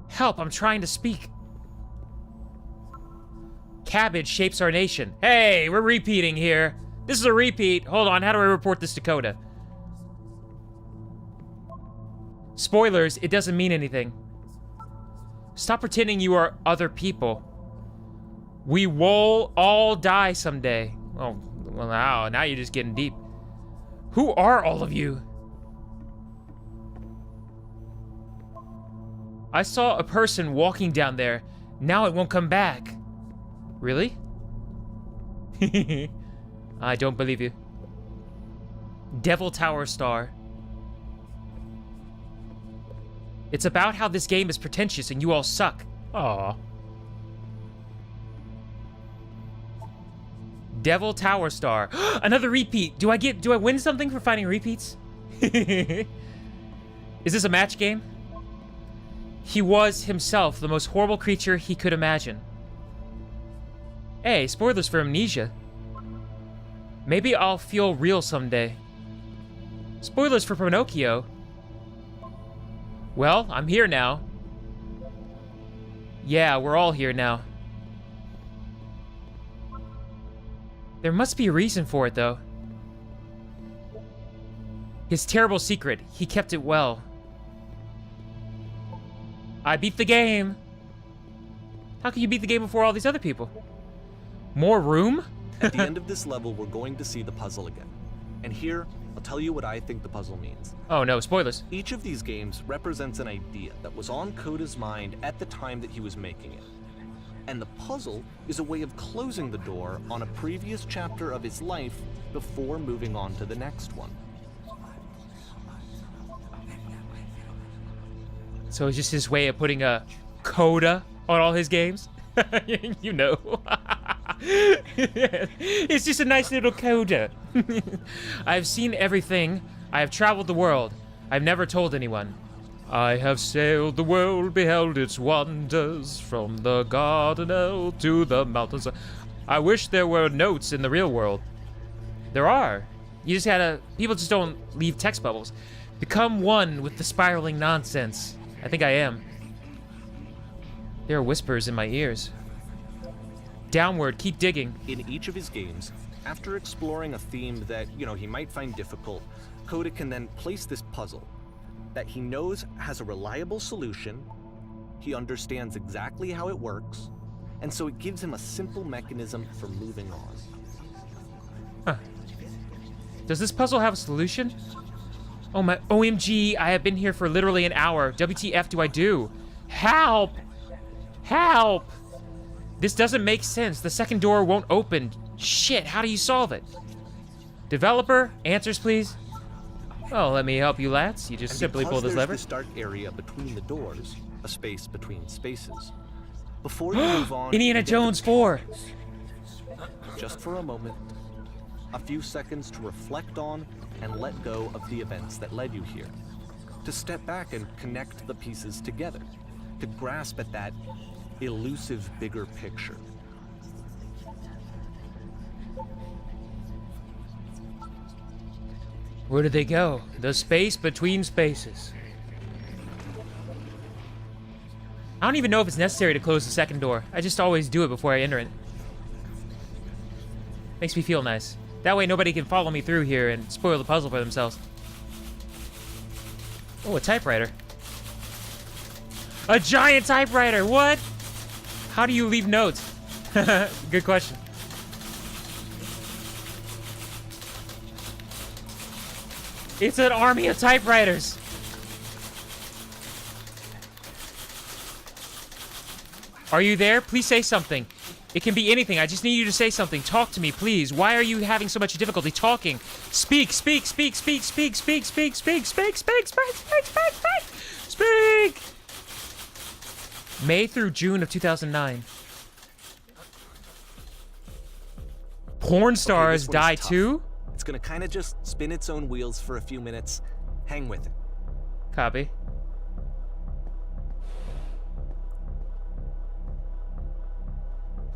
Help, I'm trying to speak. Cabbage shapes our nation. Hey, we're repeating here. This is a repeat. Hold on, how do I report this to Coda? Spoilers, it doesn't mean anything. Stop pretending you are other people. We will all die someday. Oh, well, now you're just getting deep. Who are all of you? I saw a person walking down there. Now it won't come back. Really? I don't believe you. Devil Tower Star. It's about how this game is pretentious and you all suck. Aww. Devil Tower Star. Another repeat. Do I win something for finding repeats? Is this a match game? He was himself the most horrible creature he could imagine. Hey, spoilers for Amnesia. Maybe I'll feel real someday. Spoilers for Pinocchio. Well, I'm here now. Yeah, we're all here now. There must be a reason for it, though. His terrible secret. He kept it well. I beat the game. How can you beat the game before all these other people? More room? At the end of this level, we're going to see the puzzle again. And here, I'll tell you what I think the puzzle means. Oh no, spoilers. Each of these games represents an idea that was on Coda's mind at the time that he was making it. And the puzzle is a way of closing the door on a previous chapter of his life before moving on to the next one. So it's just his way of putting a coda on all his games? You know. It's just a nice little coda. I've seen everything. I have traveled the world. I've never told anyone. I have sailed the world, beheld its wonders, from the Garden to the mountains. I wish there were notes in the real world. There are. You just gotta... People just don't leave text bubbles. Become one with the spiraling nonsense. I think I am. There are whispers in my ears. Downward, keep digging. In each of his games, After exploring a theme that, he might find difficult, Koda can then place this puzzle that he knows has a reliable solution, he understands exactly how it works, and so it gives him a simple mechanism for moving on. Huh. Does this puzzle have a solution? Oh my OMG, I have been here for literally an hour. WTF do I do? Help! Help! This doesn't make sense. The second door won't open. Shit, how do you solve it? Developer, answers please. Oh, let me help you, lads. You just And simply pull this lever. This dark area between the doors, a space between spaces. Before you move on, Indiana you get Jones 4. just for a moment, a few seconds to reflect on and let go of the events that led you here. To step back and connect the pieces together. To grasp at that elusive bigger picture. Where did they go? The space between spaces. I don't even know if it's necessary to close the second door. I just always do it before I enter it. Makes me feel nice. That way nobody can follow me through here and spoil the puzzle for themselves. Oh, a typewriter. A giant typewriter, what? How do you leave notes? Good question. It's an army of typewriters. Are you there? Please say something. It can be anything. I just need you to say something. Talk to me, please. Why are you having so much difficulty talking? Speak, speak, speak, speak, speak, speak, speak, speak, speak, speak, speak, speak, speak, speak. Speak. May through June of 2009. Porn stars die too? It's gonna kind of just spin its own wheels for a few minutes. Hang with it. Copy.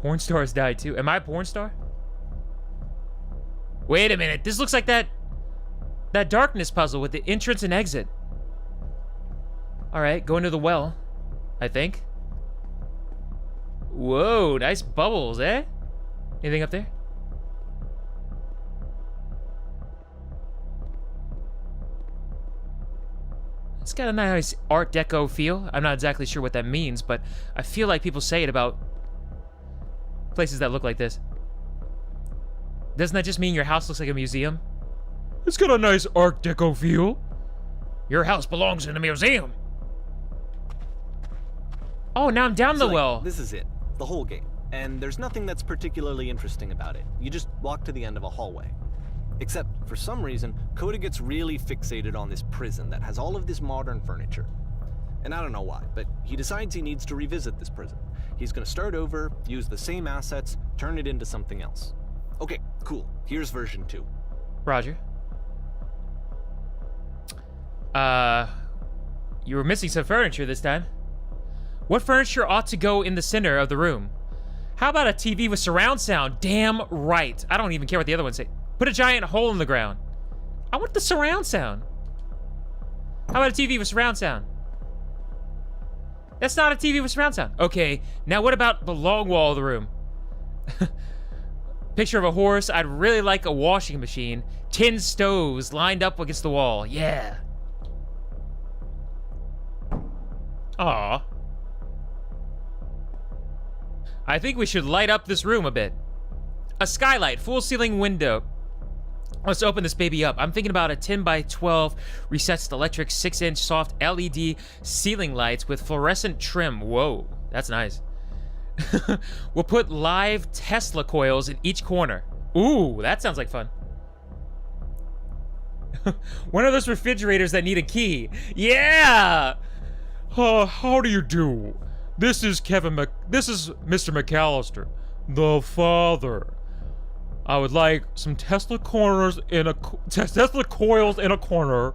Porn stars die too. Am I a porn star? Wait a minute. This looks like that darkness puzzle with the entrance and exit. All right, go into the well, I think. Whoa, nice bubbles, eh? Anything up there? It's got a nice Art Deco feel. I'm not exactly sure what that means, but I feel like people say it about places that look like this. Doesn't that just mean your house looks like a museum? It's got a nice Art Deco feel. Your house belongs in a museum. Oh, now I'm down the well. This is it. The whole game. And there's nothing that's particularly interesting about it. You just walk to the end of a hallway. Except, for some reason, Koda gets really fixated on this prison that has all of this modern furniture. And I don't know why, but he decides he needs to revisit this prison. He's gonna start over, use the same assets, turn it into something else. Okay, cool. Here's version 2. Roger. You were missing some furniture this time. What furniture ought to go in the center of the room? How about a TV with surround sound? Damn right. I don't even care what the other ones say. Put a giant hole in the ground. I want the surround sound. How about a TV with surround sound? That's not a TV with surround sound. Okay, now what about the long wall of the room? Picture of a horse. I'd really like a washing machine. Tin stoves lined up against the wall. Yeah. Aw. I think we should light up this room a bit. A skylight, full ceiling window. Let's open this baby up. I'm thinking about a 10 by 12 recessed electric 6-inch soft LED ceiling lights with fluorescent trim. Whoa, that's nice. We'll put live Tesla coils in each corner. Ooh, that sounds like fun. One of those refrigerators that need a key. Yeah! How do you do? This is This is Mr. McAllister, the father. I would like some Tesla coils in a corner.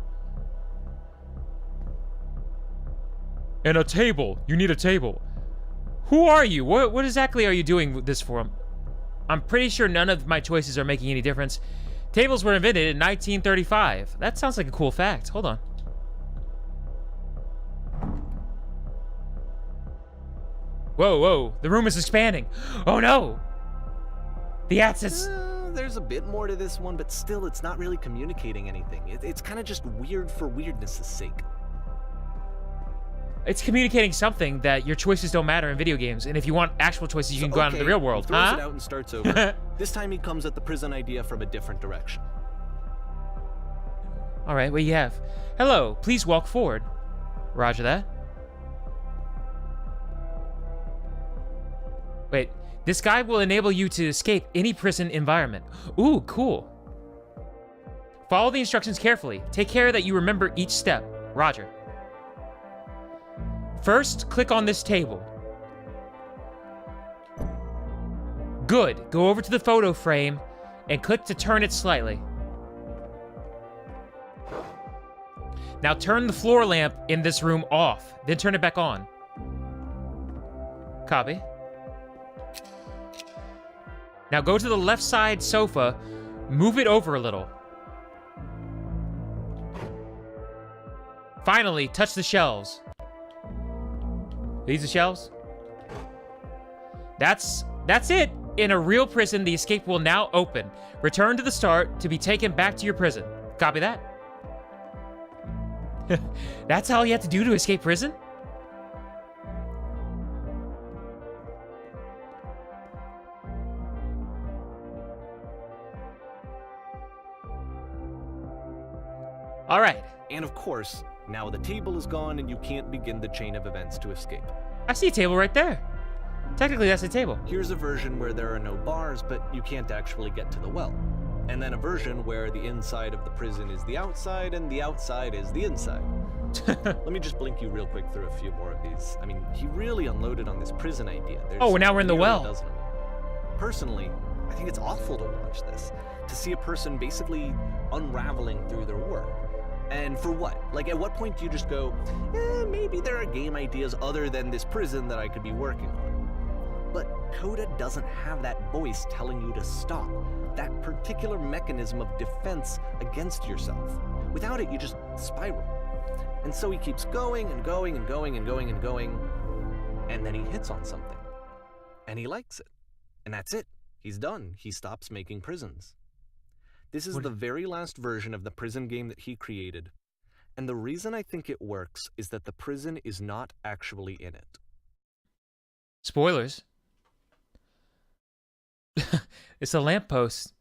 And a table. You need a table. Who are you? What exactly are you doing this for? I'm pretty sure none of my choices are making any difference. Tables were invented in 1935. That sounds like a cool fact. Hold on. Whoa, whoa. The room is expanding. Oh no! The assets. there's a bit more to this one, but still, it's not really communicating anything. It's kind of just weird for weirdness' sake. It's communicating something that your choices don't matter in video games, and if you want actual choices, you can go out into the real world, he throws huh? it out and starts over. This time he comes at the prison idea from a different direction. All right, what do you have? Hello, please walk forward. Roger that. Wait, this guide will enable you to escape any prison environment. Ooh, cool. Follow the instructions carefully. Take care that you remember each step. Roger. First, click on this table. Good. Go over to the photo frame and click to turn it slightly. Now turn the floor lamp in this room off, then turn it back on. Copy. Now go to the left side sofa, move it over a little. Finally, touch the shelves. These the shelves? That's it. In a real prison, the escape will now open. Return to the start to be taken back to your prison. Copy that? That's all you have to do to escape prison? All right. And of course, now the table is gone and you can't begin the chain of events to escape. I see a table right there. Technically, that's a table. Here's a version where there are no bars, but you can't actually get to the well. And then a version where the inside of the prison is the outside and the outside is the inside. Let me just blink you real quick through a few more of these. I mean, he really unloaded on this prison idea. Oh, now we're in the nearly a well. dozen of them. Personally, I think it's awful to watch this. To see a person basically unraveling through their work. And for what? Like, at what point do you just go, maybe there are game ideas other than this prison that I could be working on? But Coda doesn't have that voice telling you to stop. That particular mechanism of defense against yourself. Without it, you just spiral. And so he keeps going and going and going and going and going, and then he hits on something. And he likes it. And that's it. He's done. He stops making prisons. This is the very last version of the prison game that he created. And the reason I think it works is that the prison is not actually in it. Spoilers. It's a lamppost.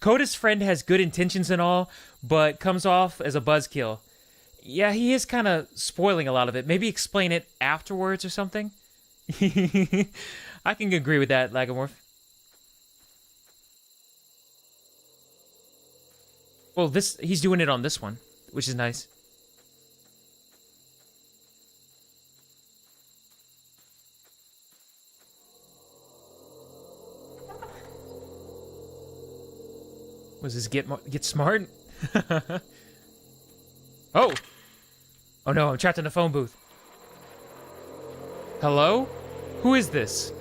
Coda's friend has good intentions and all, but comes off as a buzzkill. Yeah, he is kind of spoiling a lot of it. Maybe explain it afterwards or something. I can agree with that, Lagomorph. Well, he's doing it on this one, which is nice. Was this get smart? Oh! Oh no, I'm trapped in a phone booth. Hello? Who is this?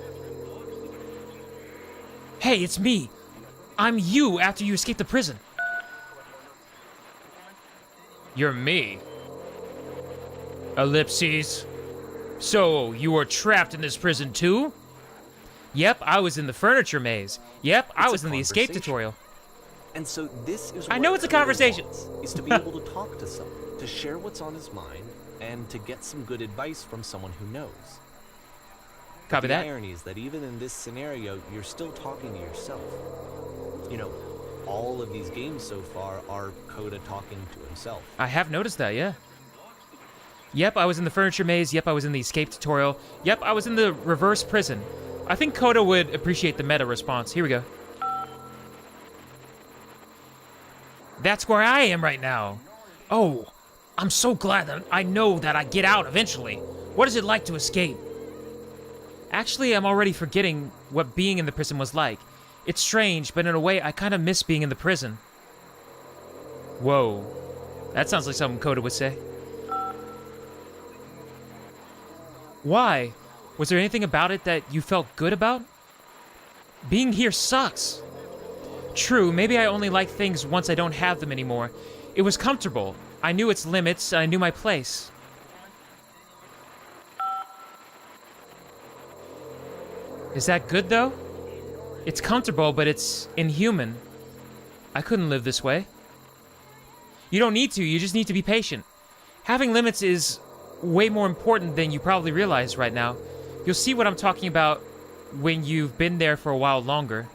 Hey, it's me. I'm you after you escaped the prison. You're me. Ellipses. So, you were trapped in this prison too? Yep, I was in the furniture maze. Yep, I was in the escape tutorial. And so this is I know it's a Coda conversation. wants, is to be able to talk to someone, to share what's on his mind, and to get some good advice from someone who knows. Copy The that. irony is that even in this scenario, you're still talking to yourself. You know, all of these games so far are Coda talking to himself. I have noticed that, yeah. Yep, I was in the furniture maze. Yep, I was in the escape tutorial. Yep, I was in the reverse prison. I think Coda would appreciate the meta response. Here we go. That's where I am right now. Oh, I'm so glad that I know that I get out eventually. What is it like to escape? Actually, I'm already forgetting what being in the prison was like. It's strange, but in a way, I kind of miss being in the prison. Whoa. That sounds like something Coda would say. Why? Was there anything about it that you felt good about? Being here sucks. True, maybe I only like things once I don't have them anymore. It was comfortable. I knew its limits, and I knew my place. Is that good, though? It's comfortable, but it's inhuman. I couldn't live this way. You don't need to, you just need to be patient. Having limits is way more important than you probably realize right now. You'll see what I'm talking about when you've been there for a while longer.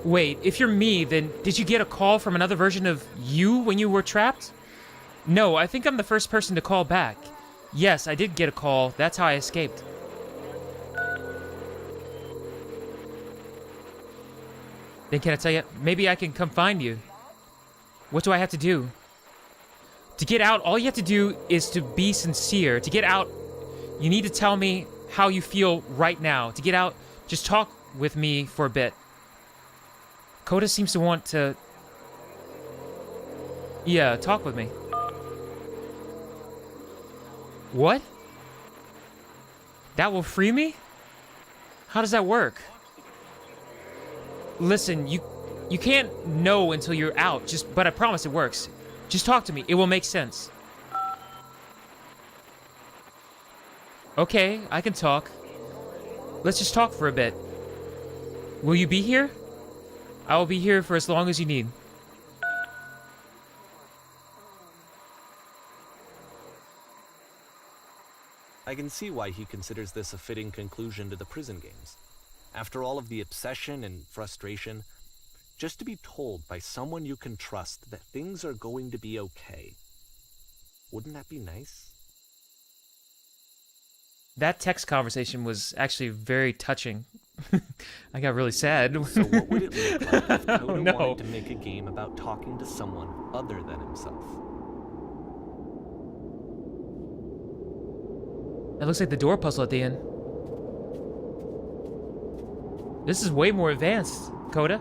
Wait, if you're me, then did you get a call from another version of you when you were trapped? No, I think I'm the first person to call back. Yes, I did get a call. That's how I escaped. Then can I tell you, maybe I can come find you. What do I have to do? To get out, all you have to do is to be sincere. To get out, you need to tell me how you feel right now. To get out, just talk with me for a bit. Coda seems to want to... Yeah, talk with me. What? That will free me? How does that work? Listen, you can't know until you're out, but I promise it works. Just talk to me, it will make sense. Okay, I can talk. Let's just talk for a bit. Will you be here? I will be here for as long as you need. I can see why he considers this a fitting conclusion to the prison games. After all of the obsession and frustration, just to be told by someone you can trust that things are going to be okay. Wouldn't that be nice? That text conversation was actually very touching. I got really sad. So what would it look like if Coda Oh, no. wanted to make a game about talking to someone other than himself? That looks like the door puzzle at the end. This is way more advanced, Coda.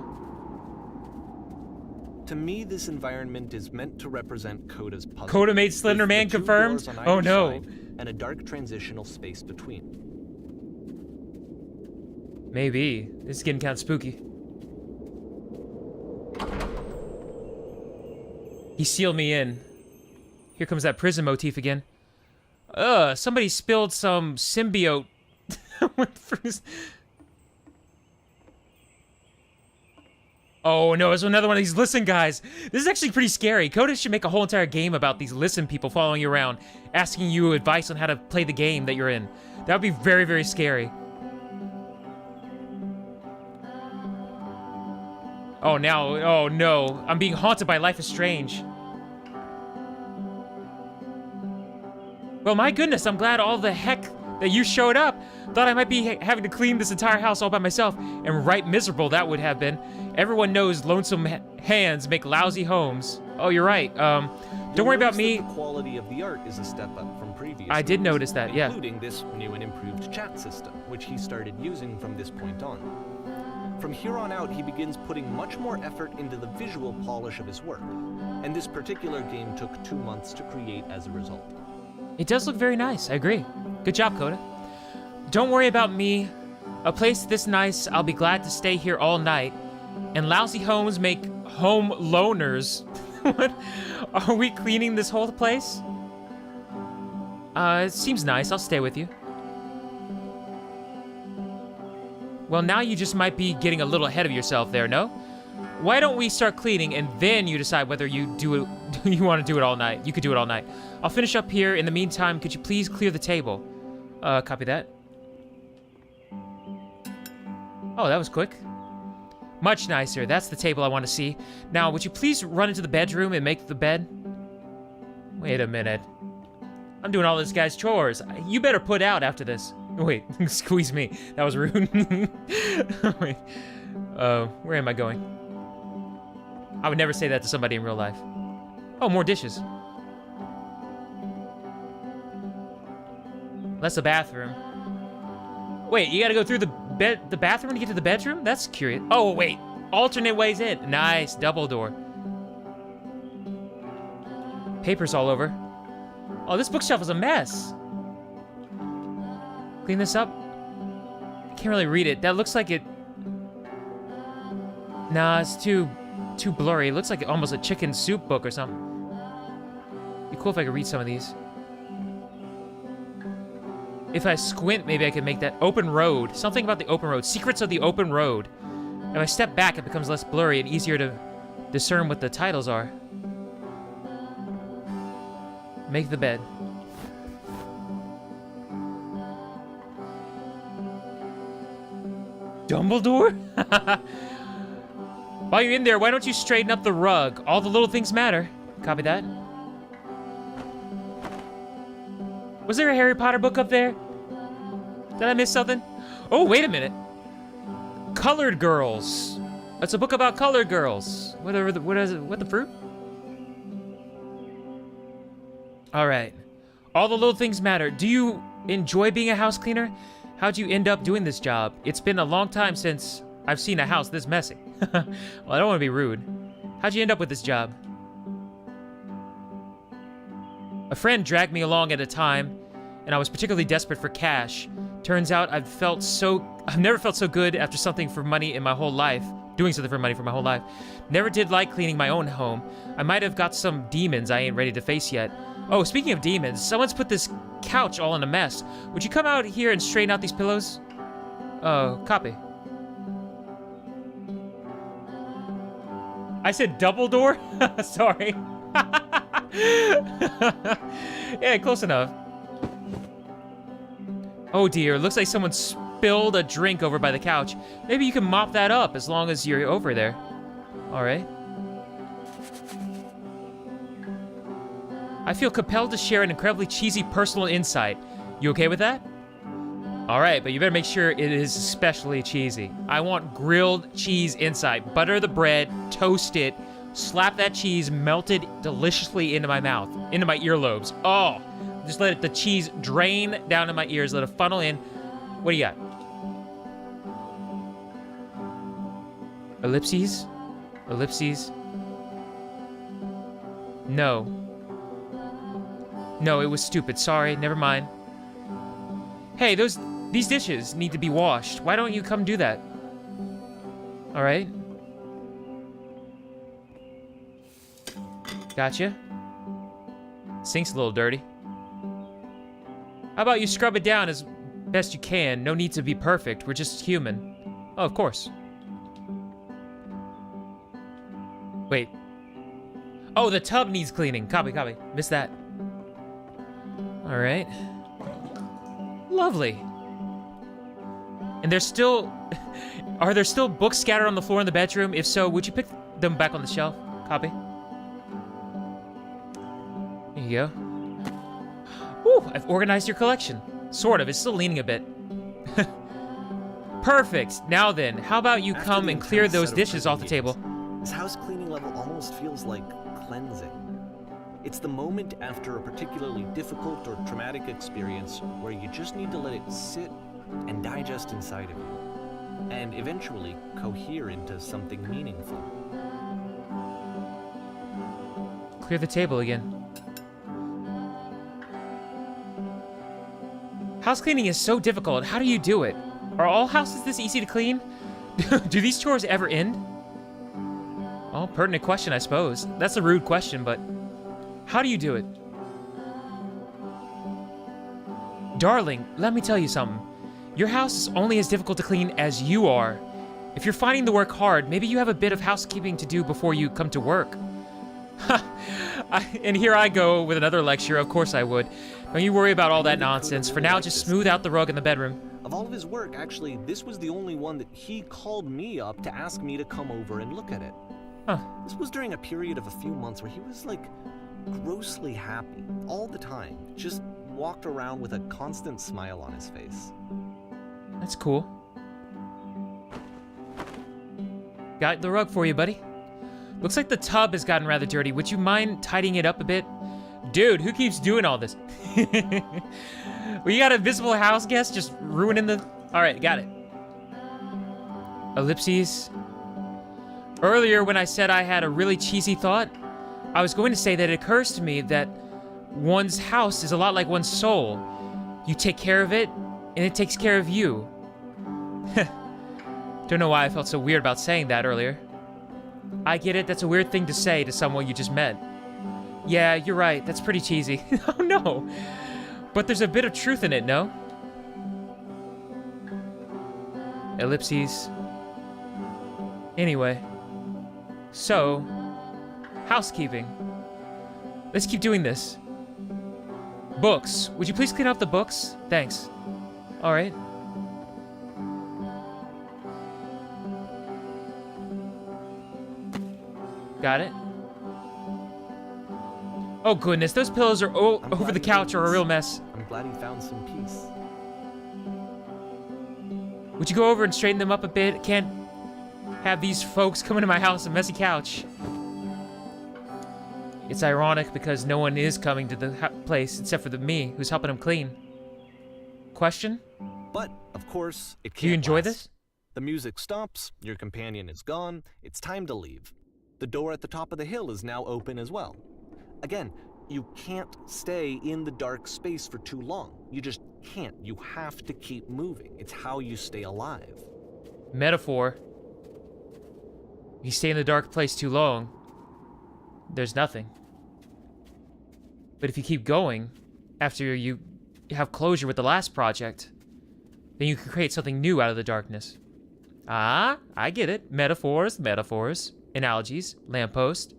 To me, this environment is meant to represent Coda's puzzle. Coda made Slender with Man the two confirmed? doors on Oh, either no. side and a dark transitional space between. Maybe. This is getting kind of spooky. He sealed me in. Here comes that prison motif again. Somebody spilled some symbiote. Oh no, it's another one of these listen guys. This is actually pretty scary. Coda should make a whole entire game about these listen people following you around, asking you advice on how to play the game that you're in. That would be very, very scary. Oh no, I'm being haunted by Life is Strange. Well, my goodness, I'm glad all the heck that you showed up. Thought I might be having to clean this entire house all by myself, and right miserable that would have been. Everyone knows lonesome hands make lousy homes. Oh, you're right. Don't worry about me. The quality of the art is a step up from previous. I did games, notice that, yeah. Including this new and improved chat system, which he started using from this point on. From here on out, he begins putting much more effort into the visual polish of his work, and this particular game took 2 months to create as a result. It does look very nice, I agree. Good job, Coda. Don't worry about me. A place this nice, I'll be glad to stay here all night. And lousy homes make home loners. What? Are we cleaning this whole place? It seems nice. I'll stay with you. Well, now you just might be getting a little ahead of yourself there, no? Why don't we start cleaning and then you decide whether you do it, you want to do it all night. You could do it all night. I'll finish up here. In the meantime, could you please clear the table? Copy that. Oh, that was quick. Much nicer. That's the table I want to see. Now, would you please run into the bedroom and make the bed? Wait a minute. I'm doing all this guy's chores. You better put out after this. Wait, squeeze me. That was rude. Wait. Where am I going? I would never say that to somebody in real life. Oh, more dishes. That's the bathroom. Wait, you gotta go through the bathroom to get to the bedroom? That's curious. Oh, wait. Alternate ways in. Nice. Double door. Papers all over. Oh, this bookshelf is a mess. Clean this up. I can't really read it. That looks like it... Nah, it's too blurry. It looks like almost a chicken soup book or something. Be cool if I could read some of these. If I squint, maybe I could make that open road. Something about the open road. Secrets of the open road. If I step back, it becomes less blurry and easier to discern what the titles are. Make the bed. Dumbledore? While you're in there, why don't you straighten up the rug? All the little things matter. Copy that. Was there a Harry Potter book up there? Did I miss something? Oh, wait a minute. Colored Girls. It's a book about colored girls. What the fruit? All right. All the little things matter. Do you enjoy being a house cleaner? How'd you end up doing this job? It's been a long time since I've seen a house this messy. Well, I don't want to be rude. How'd you end up with this job? A friend dragged me along at a time, and I was particularly desperate for cash. Turns out I've never felt so good after something for money in my whole life. Doing something for money for my whole life. Never did like cleaning my own home. I might have got some demons I ain't ready to face yet. Oh, speaking of demons, someone's put this couch all in a mess. Would you come out here and straighten out these pillows? Oh, copy. I said Dumbledore? Sorry. Yeah, close enough. Oh dear, looks like someone spilled a drink over by the couch. Maybe you can mop that up as long as you're over there. All right. I feel compelled to share an incredibly cheesy personal insight. You okay with that? All right, but you better make sure it is especially cheesy. I want grilled cheese insight. Butter the bread, toast it, slap that cheese melted deliciously into my mouth, into my earlobes. Oh, just let the cheese drain down in my ears, let it funnel in. What do you got? Ellipses? Ellipses? No. No, it was stupid. Sorry, never mind. Hey, these dishes need to be washed. Why don't you come do that? All right. Gotcha. Sink's a little dirty. How about you scrub it down as best you can? No need to be perfect. We're just human. Oh, of course. Wait. Oh, the tub needs cleaning. Copy, copy. Missed that. All right. Lovely. And there's still... Are there still books scattered on the floor in the bedroom? If so, would you pick them back on the shelf? Copy. There you go. Whew, I've organized your collection. Sort of. It's still leaning a bit. Perfect. Now then, how about you come and clear those dishes off the table? This house cleaning level almost feels like cleansing. It's the moment after a particularly difficult or traumatic experience where you just need to let it sit and digest inside of you, and eventually cohere into something meaningful. Clear the table again. House cleaning is so difficult. How do you do it? Are all houses this easy to clean? Do these chores ever end? Oh, pertinent question, I suppose. That's a rude question, but how do you do it? Darling, let me tell you something. Your house is only as difficult to clean as you are. If you're finding the work hard, maybe you have a bit of housekeeping to do before you come to work. And here I go with another lecture. Of course I would. Don't you worry about all that nonsense. For now, just smooth out the rug in the bedroom. Of all of his work, actually, this was the only one that he called me up to ask me to come over and look at it. Huh. This was during a period of a few months where he was, like, grossly happy all the time. Just walked around with a constant smile on his face. That's cool. Got the rug for you, buddy. Looks like the tub has gotten rather dirty. Would you mind tidying it up a bit? Dude, who keeps doing all this? We got a visible house guest just ruining the... Alright, got it. Ellipses. Earlier when I said I had a really cheesy thought, I was going to say that it occurs to me that one's house is a lot like one's soul. You take care of it, and it takes care of you. Don't know why I felt so weird about saying that earlier. I get it, that's a weird thing to say to someone you just met. Yeah, you're right, that's pretty cheesy. Oh no! But there's a bit of truth in it, no? Ellipses. Anyway. So, housekeeping. Let's keep doing this. Books. Would you please clean up the books? Thanks. Alright. Got it. Oh goodness, those pillows are over the couch are a real mess. I'm glad he found some peace. Would you go over and straighten them up a bit? Can't have these folks come into my house a messy couch. It's ironic because no one is coming to the place except for me, who's helping them clean. Question? But, of course, it can't Do you enjoy last. this? The music stops, your companion is gone, it's time to leave. The door at the top of the hill is now open as well. Again, you can't stay in the dark space for too long. You just can't. You have to keep moving. It's how you stay alive. Metaphor. You stay in the dark place too long, there's nothing. But if you keep going, after you have closure with the last project, then you can create something new out of the darkness. Ah, I get it. Metaphors, metaphors, analogies, lamppost.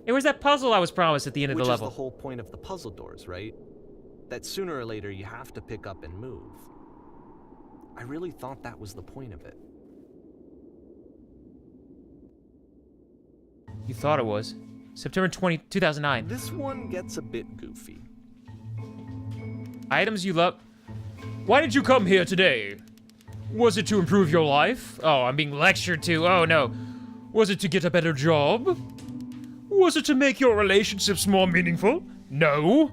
Hey, where's that puzzle I was promised at the end of the level? Which is the whole point of the puzzle doors, right? That sooner or later you have to pick up and move. I really thought that was the point of it. You thought it was. September 20, 2009. This one gets a bit goofy. Items you love. Why did you come here today? Was it to improve your life? Oh, I'm being lectured to. Oh no. Was it to get a better job? Was it to make your relationships more meaningful? No.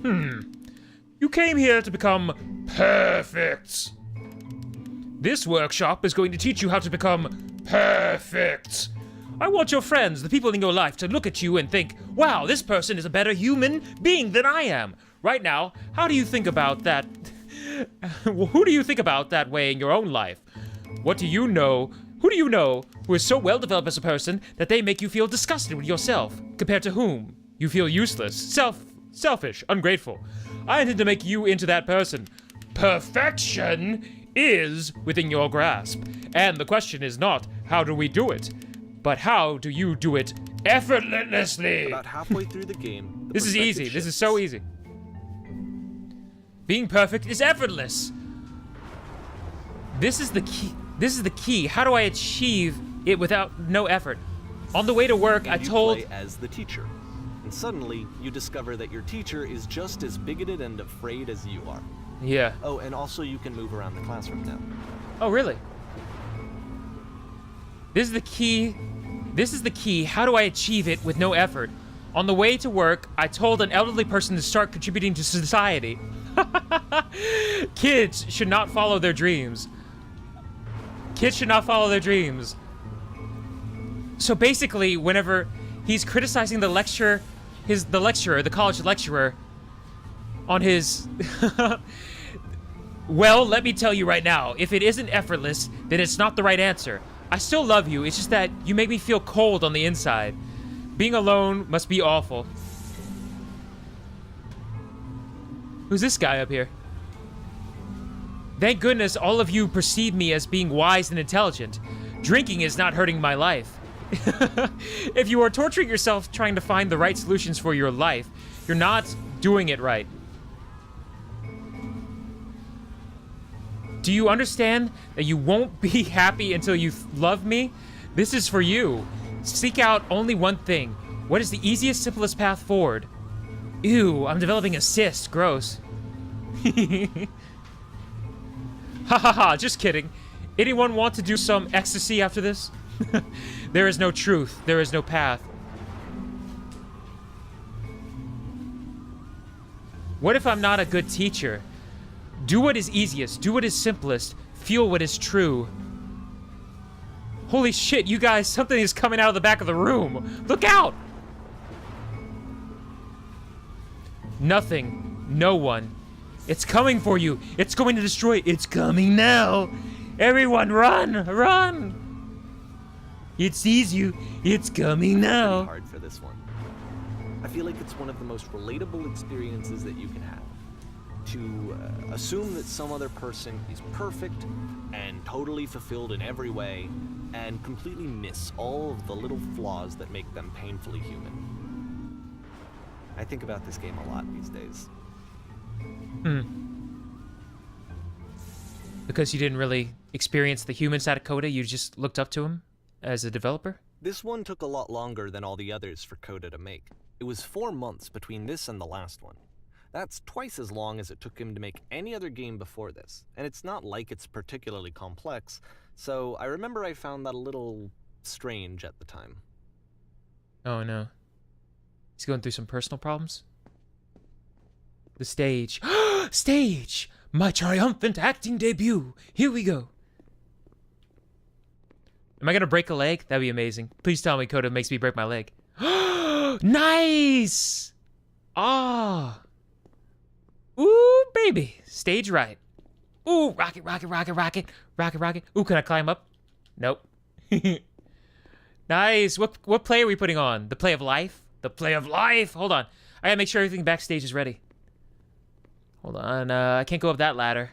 You came here to become perfect. This workshop is going to teach you how to become perfect. I want your friends, the people in your life, to look at you and think, wow, this person is a better human being than I am. Right now, how do you think about that? Who do you think about that way in your own life? What do you know? Who do you know who is so well developed as a person that they make you feel disgusted with yourself? Compared to whom? You feel useless, selfish, ungrateful. I intend to make you into that person. Perfection is within your grasp. And the question is not, how do we do it? But how do you do it effortlessly? About halfway through the game, the This is easy. perspective This is shifts. so easy. Being perfect is effortless. This is the key. This is the key. How do I achieve it without no effort? On the way to work, I You told... play as the teacher, and suddenly you discover that your teacher is just as bigoted and afraid as you are. Yeah. Oh, and also you can move around the classroom now. Oh, really? This is the key. This is the key. How do I achieve it with no effort? On the way to work, I told an elderly person to start contributing to society. Kids should not follow their dreams. Kids should not follow their dreams. So basically, whenever he's criticizing the lecturer, the college lecturer, on his... Well, let me tell you right now, if it isn't effortless, then it's not the right answer. I still love you, it's just that you make me feel cold on the inside. Being alone must be awful. Who's this guy up here? Thank goodness all of you perceive me as being wise and intelligent. Drinking is not hurting my life. If you are torturing yourself trying to find the right solutions for your life, you're not doing it right. Do you understand that you won't be happy until you love me? This is for you. Seek out only one thing. What is the easiest, simplest path forward? Ew, I'm developing a cyst. Gross. Ha ha ha, just kidding. Anyone want to do some ecstasy after this? There is no truth. There is no path. What if I'm not a good teacher? Do what is easiest. Do what is simplest. Feel what is true. Holy shit, you guys, something is coming out of the back of the room. Look out! Nothing. No one. It's coming for you. It's going to destroy. It's coming now. Everyone run! Run! It sees you. It's coming now. Hard for this one. I feel like it's one of the most relatable experiences that you can have. To assume that some other person is perfect and totally fulfilled in every way, and completely miss all of the little flaws that make them painfully human. I think about this game a lot these days. Because you didn't really experience the human side of Coda, you just looked up to him as a developer? This one took a lot longer than all the others for Coda to make. It was 4 months between this and the last one. That's twice as long as it took him to make any other game before this, and it's not like it's particularly complex, so I remember I found that a little strange at the time. Oh no. He's going through some personal problems? The stage. Stage! My triumphant acting debut! Here we go. Am I gonna break a leg? That'd be amazing. Please tell me Coda makes me break my leg. Nice! Ah! Ooh, baby. Stage right. Ooh, rocket, rocket, rocket, rocket, rocket, rocket. Ooh, can I climb up? Nope. Nice. What play are we putting on? The play of life? The play of life. Hold on. I gotta make sure everything backstage is ready. Hold on. I can't go up that ladder.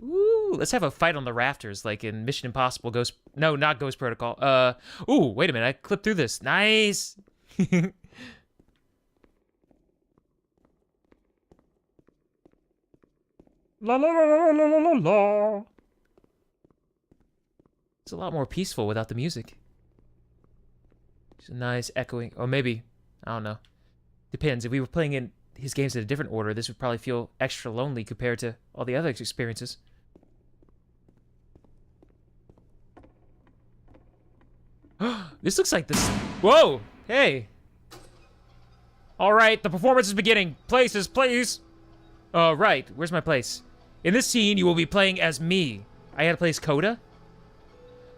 Ooh, let's have a fight on the rafters, like in Mission Impossible Ghost... No, not Ghost Protocol. Ooh, wait a minute. I clipped through this. Nice. La la la la la la la. It's a lot more peaceful without the music. It's a nice echoing... Or maybe... I don't know. Depends. If we were playing in his games in a different order, this would probably feel extra lonely compared to all the other experiences. This looks like this... Whoa! Hey! Alright, the performance is beginning. Places, please! Right. Where's my place? In this scene, you will be playing as me. I had to play as Coda?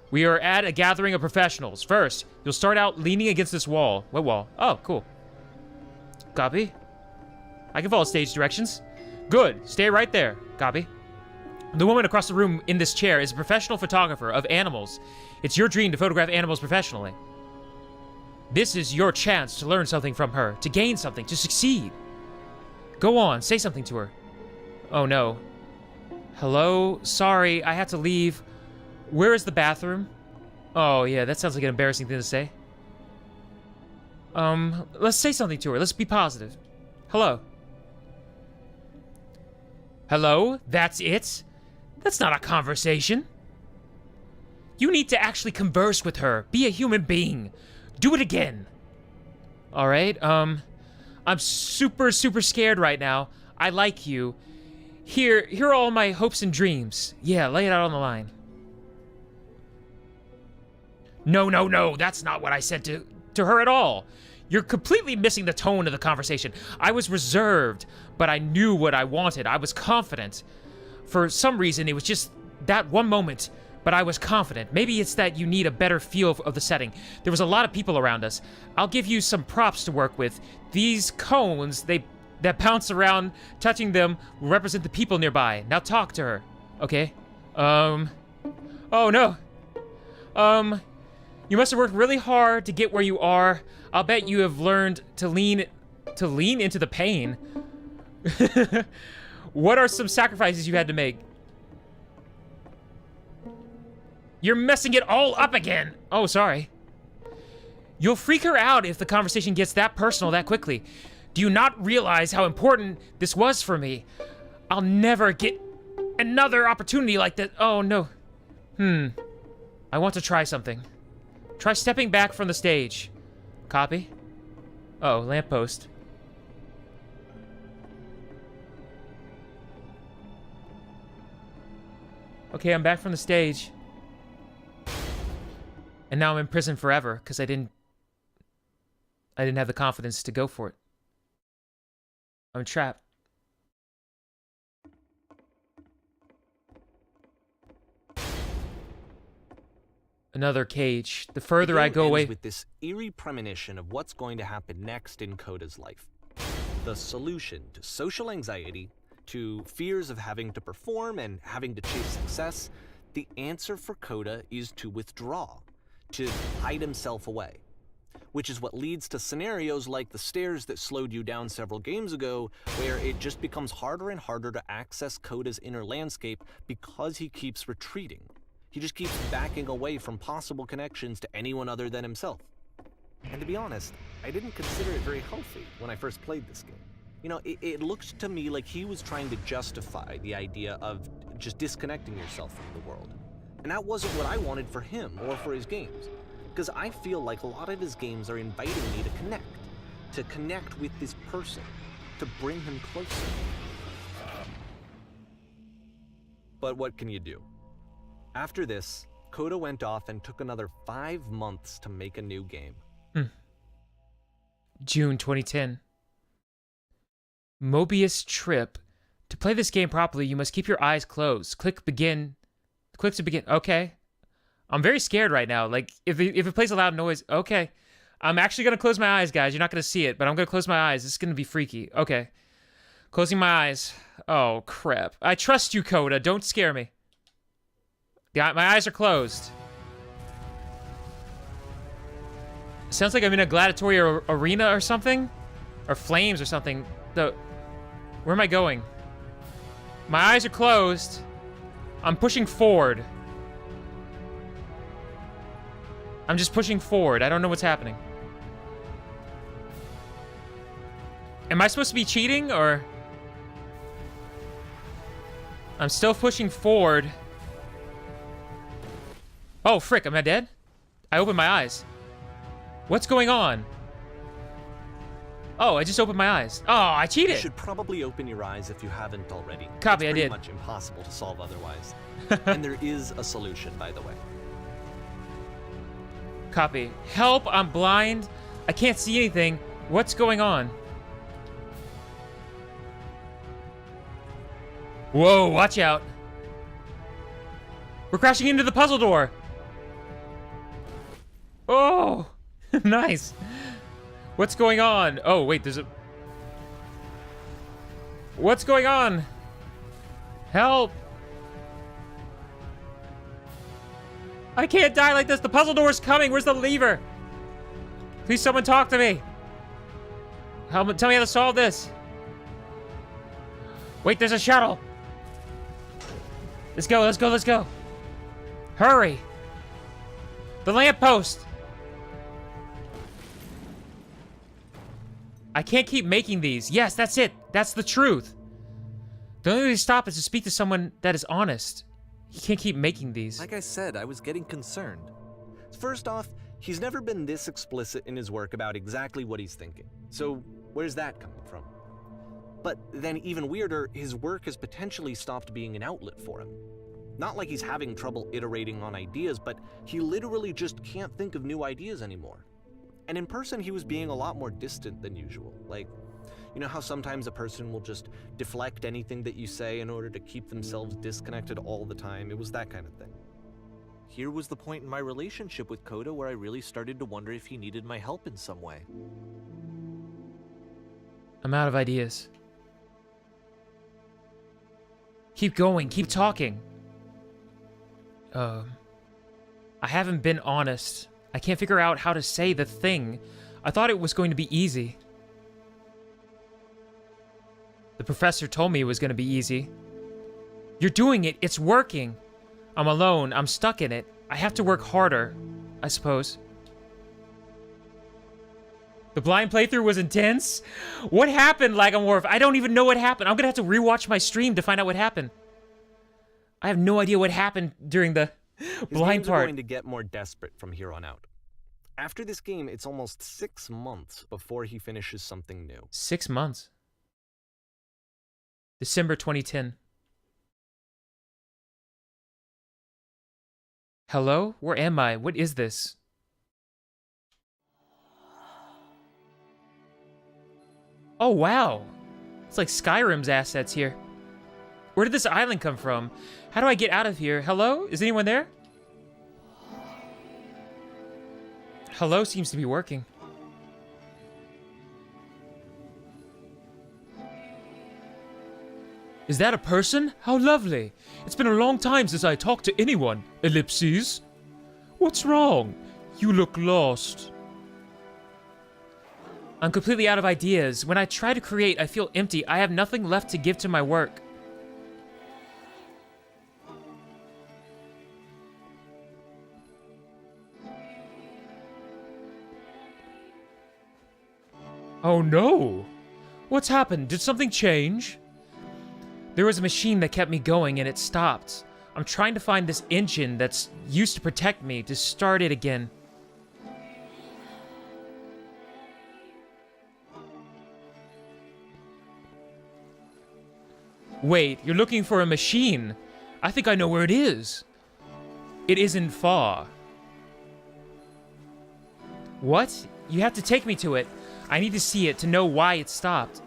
We are at a gathering of professionals. First, you'll start out leaning against this wall. What wall? Oh, cool. Copy. I can follow stage directions. Good. Stay right there. Copy. The woman across the room in this chair is a professional photographer of animals. It's your dream to photograph animals professionally. This is your chance to learn something from her, to gain something, to succeed. Go on, say something to her. Oh no. Hello? Sorry, I had to leave. Where is the bathroom? Oh yeah, that sounds like an embarrassing thing to say. Let's say something to her. Let's be positive. Hello? Hello? That's it? That's not a conversation. You need to actually converse with her. Be a human being. Do it again. Alright, I'm super scared right now. I like you. Here are all my hopes and dreams. Yeah, lay it out on the line. No, that's not what I said to her at all. You're completely missing the tone of the conversation. I was reserved, but I knew what I wanted. I was confident. For some reason, it was just that one moment, but I was confident. Maybe it's that you need a better feel of the setting. There was a lot of people around us. I'll give you some props to work with. These cones, that bounce around, touching them will represent the people nearby. Now talk to her. Okay. Oh no. You must have worked really hard to get where you are. I'll bet you have learned to lean into the pain. What are some sacrifices you had to make? You're messing it all up again. Oh, sorry. You'll freak her out if the conversation gets that personal that quickly. Do you not realize how important this was for me? I'll never get another opportunity like that. Oh, no. I want to try something. Try stepping back from the stage. Copy. Oh, lamppost. Okay, I'm back from the stage. And now I'm in prison forever because I didn't have the confidence to go for it. I'm trapped. Another cage. The further I go away... with this eerie premonition of what's going to happen next in Coda's life. the solution to social anxiety, to fears of having to perform and having to chase success, the answer for Coda is to withdraw, to hide himself away. Which is what leads to scenarios like the stairs that slowed you down several games ago, where it just becomes harder and harder to access Coda's inner landscape because he keeps retreating. He just keeps backing away from possible connections to anyone other than himself. And to be honest, I didn't consider it very healthy when I first played this game. You know, it looked to me like he was trying to justify the idea of just disconnecting yourself from the world. And that wasn't what I wanted for him or for his games. Because I feel like a lot of his games are inviting me to connect with this person, to bring him closer. But what can you do? After this, Coda went off and took another 5 months to make a new game. June 2010. Mobius Trip. To play this game properly, you must keep your eyes closed. Click begin. Click to begin. Okay. I'm very scared right now. Like, if it plays a loud noise, okay. I'm actually going to close my eyes, guys. You're not going to see it, but I'm going to close my eyes. This is going to be freaky. Okay. Closing my eyes. Oh, crap. I trust you, Coda. Don't scare me. Yeah, my eyes are closed. Sounds like I'm in a gladiatorial arena or something. Or flames or something. Where am I going? My eyes are closed. I'm pushing forward. I'm just pushing forward. I don't know what's happening. Am I supposed to be cheating, or... I'm still pushing forward. Oh, frick. Am I dead? I opened my eyes. What's going on? Oh, I just opened my eyes. Oh, I cheated. You should probably open your eyes if you haven't already. Copy, I did. It's pretty much impossible to solve otherwise. And there is a solution, by the way. Copy. Help, I'm blind. I can't see anything. What's going on? Whoa, watch out. We're crashing into the puzzle door. Oh, nice. What's going on? Oh, wait, there's a... What's going on? Help. I can't die like this. The puzzle door's coming. Where's the lever? Please, someone talk to me. Tell me how to solve this. Wait, there's a shuttle. Let's go, let's go, let's go. Hurry. The lamppost. I can't keep making these. Yes, that's it. That's the truth. The only way to stop is to speak to someone that is honest. He can't keep making these. Like I said, I was getting concerned. First off, he's never been this explicit in his work about exactly what he's thinking. So where's that coming from? But then even weirder, his work has potentially stopped being an outlet for him. Not like he's having trouble iterating on ideas, but he literally just can't think of new ideas anymore. And in person, he was being a lot more distant than usual. Like, you know how sometimes a person will just deflect anything that you say in order to keep themselves disconnected all the time? It was that kind of thing. Here was the point in my relationship with Coda where I really started to wonder if he needed my help in some way. I'm out of ideas. Keep going, keep talking. I haven't been honest. I can't figure out how to say the thing. I thought it was going to be easy. The professor told me it was going to be easy. You're doing it. It's working. I'm alone. I'm stuck in it. I have to work harder, I suppose. The blind playthrough was intense? What happened, Lagomorph? I don't even know what happened. I'm going to have to rewatch my stream to find out what happened. I have no idea what happened during the blind His games part. are going to get more desperate from here on out. After this game, it's almost 6 months before he finishes something new. 6 months. December 2010. Hello? Where am I? What is this? Oh, wow. It's like Skyrim's assets here. Where did this island come from? How do I get out of here? Hello? Is anyone there? Hello seems to be working. Is that a person? How lovely. It's been a long time since I talked to anyone. Ellipses. What's wrong? You look lost. I'm completely out of ideas. When I try to create, I feel empty. I have nothing left to give to my work. Oh no! What's happened? Did something change? There was a machine that kept me going and it stopped. I'm trying to find this engine that's used to protect me to start it again. Wait, you're looking for a machine? I think I know where it is. It isn't far. What? You have to take me to it. I need to see it to know why it stopped.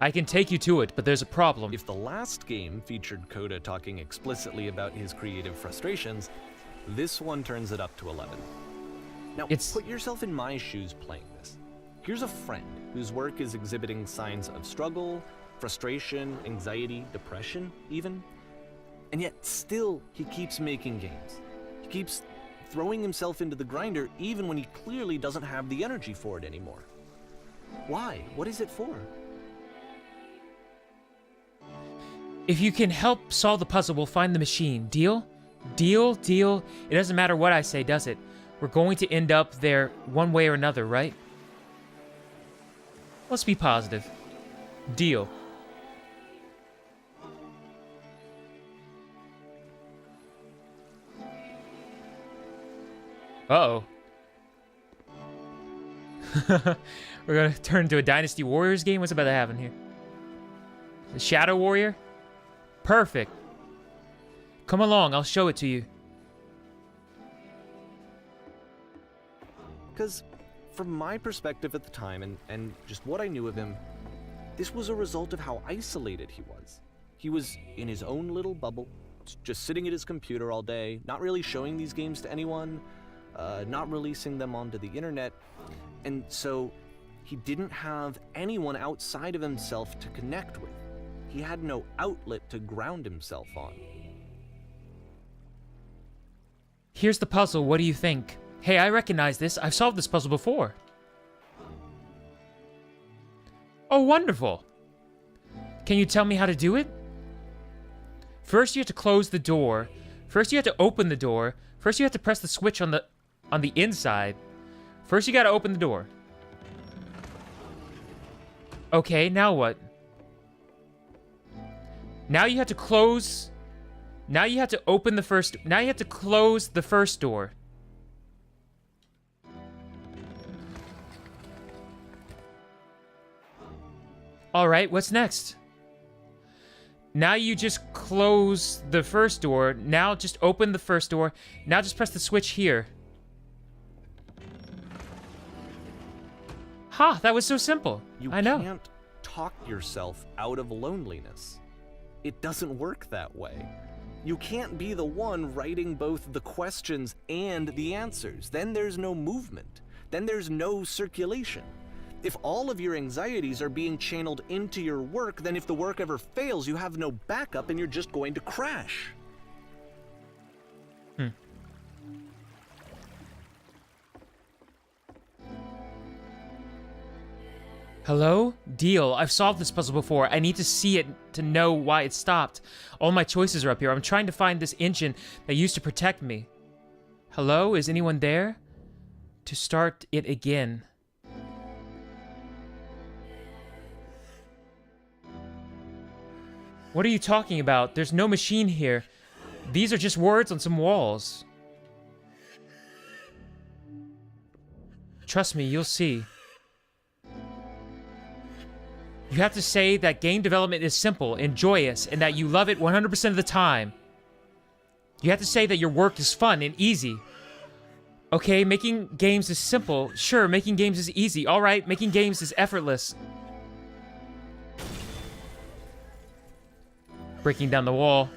I can take you to it, but there's a problem. If the last game featured Coda talking explicitly about his creative frustrations, this one turns it up to 11. Now, put yourself in my shoes playing this. Here's a friend whose work is exhibiting signs of struggle, frustration, anxiety, depression, even. And yet, still, he keeps making games. He keeps throwing himself into the grinder even when he clearly doesn't have the energy for it anymore. Why? What is it for? If you can help solve the puzzle, we'll find the machine. Deal? Deal? Deal? It doesn't matter what I say, does it? We're going to end up there one way or another, right? Let's be positive. Deal. Uh-oh. We're gonna turn into a Dynasty Warriors game? What's about to happen here? The Shadow Warrior? Perfect. Come along, I'll show it to you. Because from my perspective at the time, and just what I knew of him, this was a result of how isolated he was. He was in his own little bubble, just sitting at his computer all day, not really showing these games to anyone, not releasing them onto the internet, and so he didn't have anyone outside of himself to connect with. He had no outlet to ground himself on. Here's the puzzle, what do you think? Hey, I recognize this. I've solved this puzzle before. Oh, wonderful. Can you tell me how to do it? First, you have to close the door. First, you have to open the door. First, you have to press the switch on the inside. First, you gotta open the door. Okay, now what? Now you have to close... Now you have to open the first... Now you have to close the first door. Alright, what's next? Now you just close the first door. Now just open the first door. Now just press the switch here. Ha, that was so simple. I know. You can't talk yourself out of loneliness. It doesn't work that way. You can't be the one writing both the questions and the answers. Then there's no movement. Then there's no circulation. If all of your anxieties are being channeled into your work, then if the work ever fails, you have no backup and you're just going to crash. Hello? Deal. I've solved this puzzle before. I need to see it to know why it stopped. All my choices are up here. I'm trying to find this engine that used to protect me. Hello? Is anyone there? To start it again. What are you talking about? There's no machine here. These are just words on some walls. Trust me, you'll see. You have to say that game development is simple and joyous and that you love it 100% of the time. You have to say that your work is fun and easy. Okay, making games is simple. Sure, making games is easy. All right, making games is effortless. Breaking down the wall.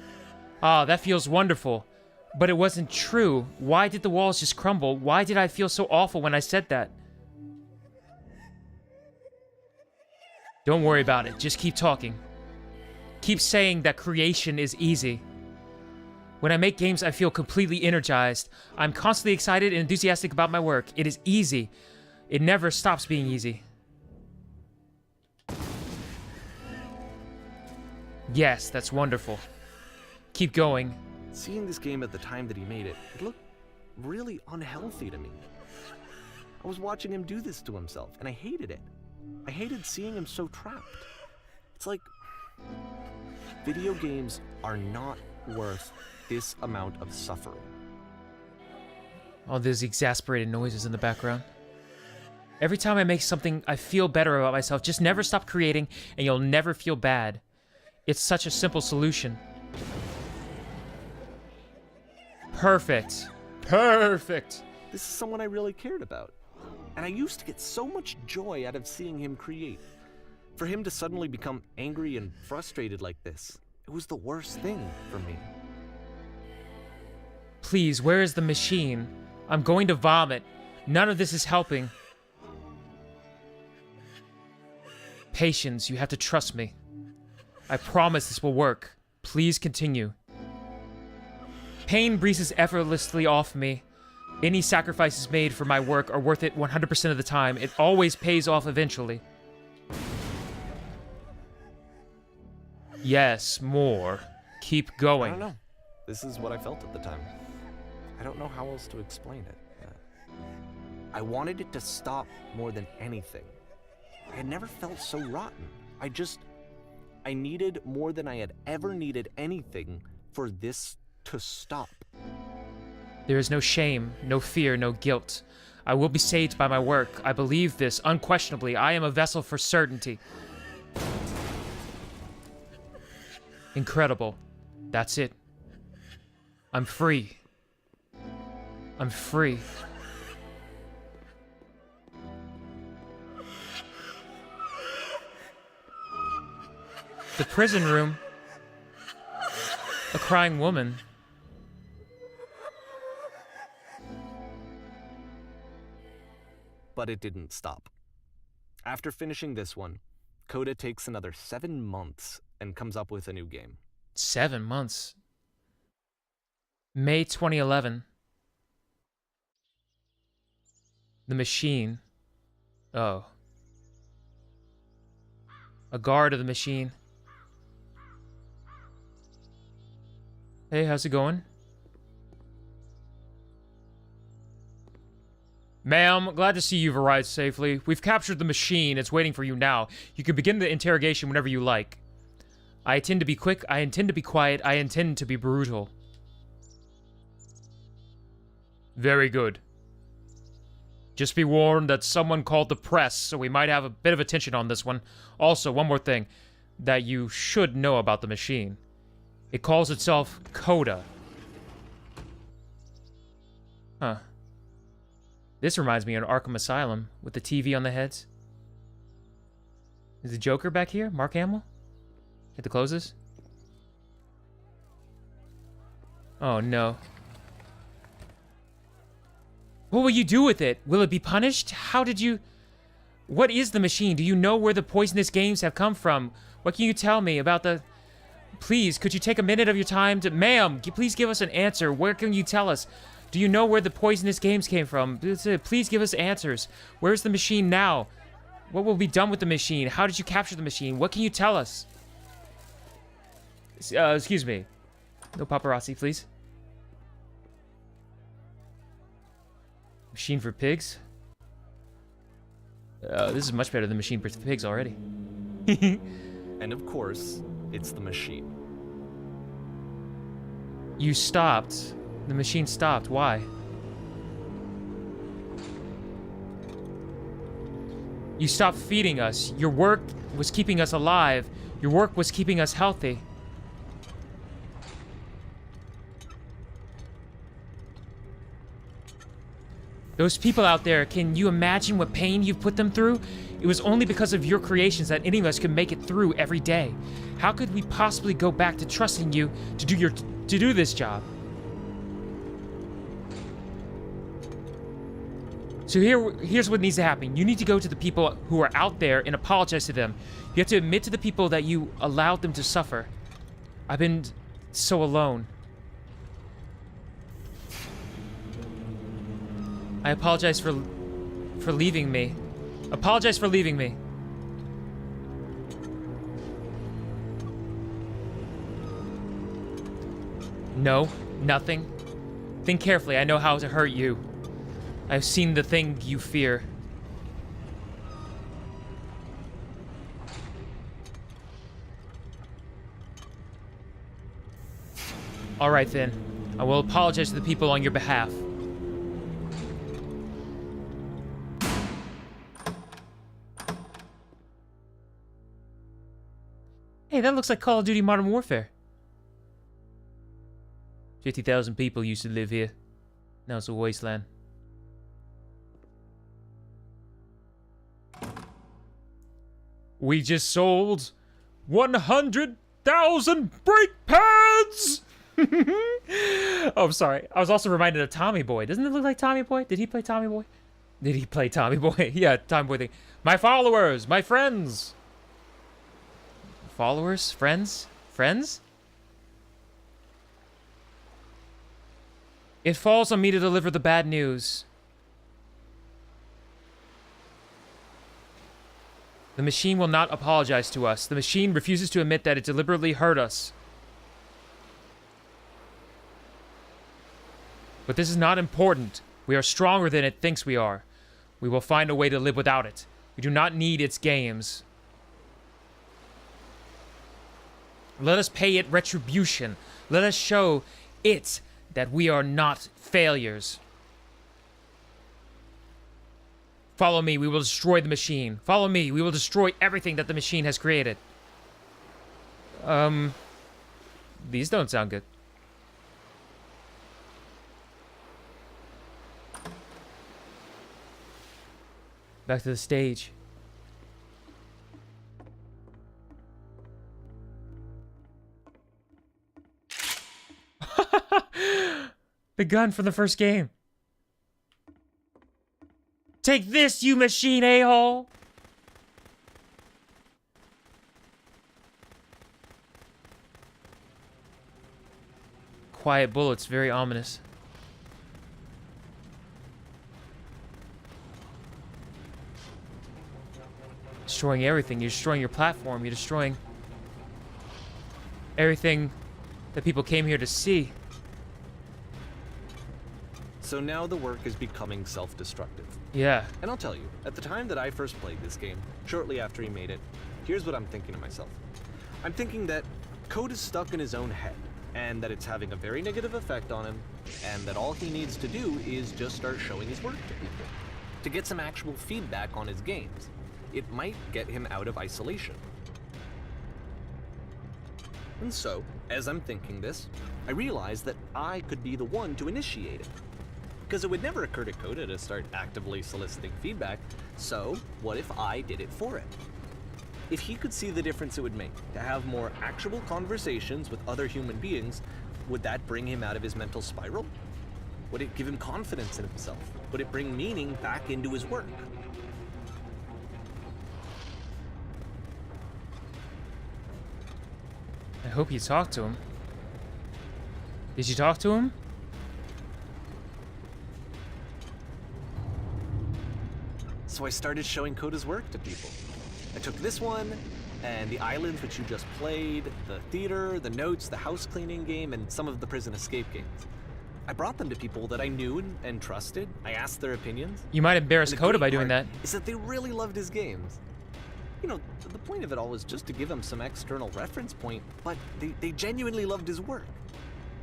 Ah, that feels wonderful. But it wasn't true. Why did the walls just crumble? Why did I feel so awful when I said that? Don't worry about it. Just keep talking. Keep saying that creation is easy. When I make games, I feel completely energized. I'm constantly excited and enthusiastic about my work. It is easy. It never stops being easy. Yes, that's wonderful. Keep going. Seeing this game at the time that he made it, it looked really unhealthy to me. I was watching him do this to himself, and I hated it. I hated seeing him so trapped. It's like, video games are not worth this amount of suffering. All those exasperated noises in the background. Every time I make something, I feel better about myself. Just never stop creating, and you'll never feel bad. It's such a simple solution. Perfect. Perfect. This is someone I really cared about. And I used to get so much joy out of seeing him create. For him to suddenly become angry and frustrated like this, it was the worst thing for me. Please, where is the machine? I'm going to vomit. None of this is helping. Patience, you have to trust me. I promise this will work. Please continue. Pain breezes effortlessly off me. Any sacrifices made for my work are worth it 100% of the time. It always pays off eventually. Yes, more. Keep I going. don't know. This is what I felt at the time. I don't know how else to explain it. I wanted it to stop more than anything. I had never felt so rotten. I needed more than I had ever needed anything for this to stop. There is no shame, no fear, no guilt. I will be saved by my work. I believe this unquestionably. I am a vessel for certainty. Incredible. That's it. I'm free. I'm free. The prison room. A crying woman. But it didn't stop. After finishing this one, Coda takes another 7 months and comes up with a new game. 7 months. May 2011. The machine. Oh. A guard of the machine. Hey, how's it going? Ma'am, glad to see you've arrived safely. We've captured the machine. It's waiting for you now. You can begin the interrogation whenever you like. I intend to be quick. I intend to be quiet. I intend to be brutal. Very good. Just be warned that someone called the press, so we might have a bit of attention on this one. Also, one more thing that you should know about the machine. It calls itself Coda. Huh. This reminds me of Arkham Asylum with the TV on the heads. Is the Joker back here? Mark Hamill? Hit the closes? Oh no. What will you do with it? Will it be punished? How did you... What is the machine? Do you know where the poisonous games have come from? What can you tell me about the... Please, could you take a minute of your time to... Ma'am, please give us an answer. Where can you tell us? Do you know where the poisonous games came from? Please give us answers. Where's the machine now? What will be done with the machine? How did you capture the machine? What can you tell us? Excuse me. No paparazzi, please. Machine for pigs? This is much better than Machine for Pigs already. And of course, it's the machine. You stopped. The machine stopped. Why? You stopped feeding us. Your work was keeping us alive. Your work was keeping us healthy. Those people out there, can you imagine what pain you've put them through? It was only because of your creations that any of us could make it through every day. How could we possibly go back to trusting you to do this job? So here's what needs to happen. You need to go to the people who are out there and apologize to them. You have to admit to the people that you allowed them to suffer. I've been so alone. I apologize for leaving me. Apologize for leaving me. No, nothing. Think carefully. I know how to hurt you. I've seen the thing you fear. All right then. I will apologize to the people on your behalf. Hey, that looks like Call of Duty Modern Warfare. 50,000 people used to live here. Now it's a wasteland. We just sold 100,000 brake pads! Oh, I'm sorry. I was also reminded of Tommy Boy. Doesn't it look like Tommy Boy? Did he play Tommy Boy? Did he play Tommy Boy? Yeah, Tommy Boy thing. My followers! My friends! Followers? Friends? Friends? It falls on me to deliver the bad news. The machine will not apologize to us. The machine refuses to admit that it deliberately hurt us. But this is not important. We are stronger than it thinks we are. We will find a way to live without it. We do not need its games. Let us pay it retribution. Let us show it that we are not failures. Follow me, we will destroy the machine. Follow me, we will destroy everything that the machine has created. These don't sound good. Back to the stage. The gun from the first game. Take this, you machine a-hole! Quiet bullets, very ominous. Destroying everything. You're destroying your platform. You're destroying everything that people came here to see. So now the work is becoming self-destructive. Yeah. And I'll tell you, at the time that I first played this game, shortly after he made it, here's what I'm thinking to myself. I'm thinking that Code is stuck in his own head, and that it's having a very negative effect on him, and that all he needs to do is just start showing his work to people, to get some actual feedback on his games. It might get him out of isolation. And so, as I'm thinking this, I realize that I could be the one to initiate it. Because it would never occur to Coda to start actively soliciting feedback, so what if I did it for him? If he could see the difference it would make to have more actual conversations with other human beings, would that bring him out of his mental spiral? Would it give him confidence in himself? Would it bring meaning back into his work? I hope you talked to him. Did you talk to him? So I started showing Coda's work to people. I took this one, and the islands which you just played, the theater, the notes, the house cleaning game, and some of the prison escape games. I brought them to people that I knew and trusted. I asked their opinions. You might embarrass And the Coda great by doing part that. is that they really loved his games. You know, the point of it all was just to give him some external reference point, but they genuinely loved his work.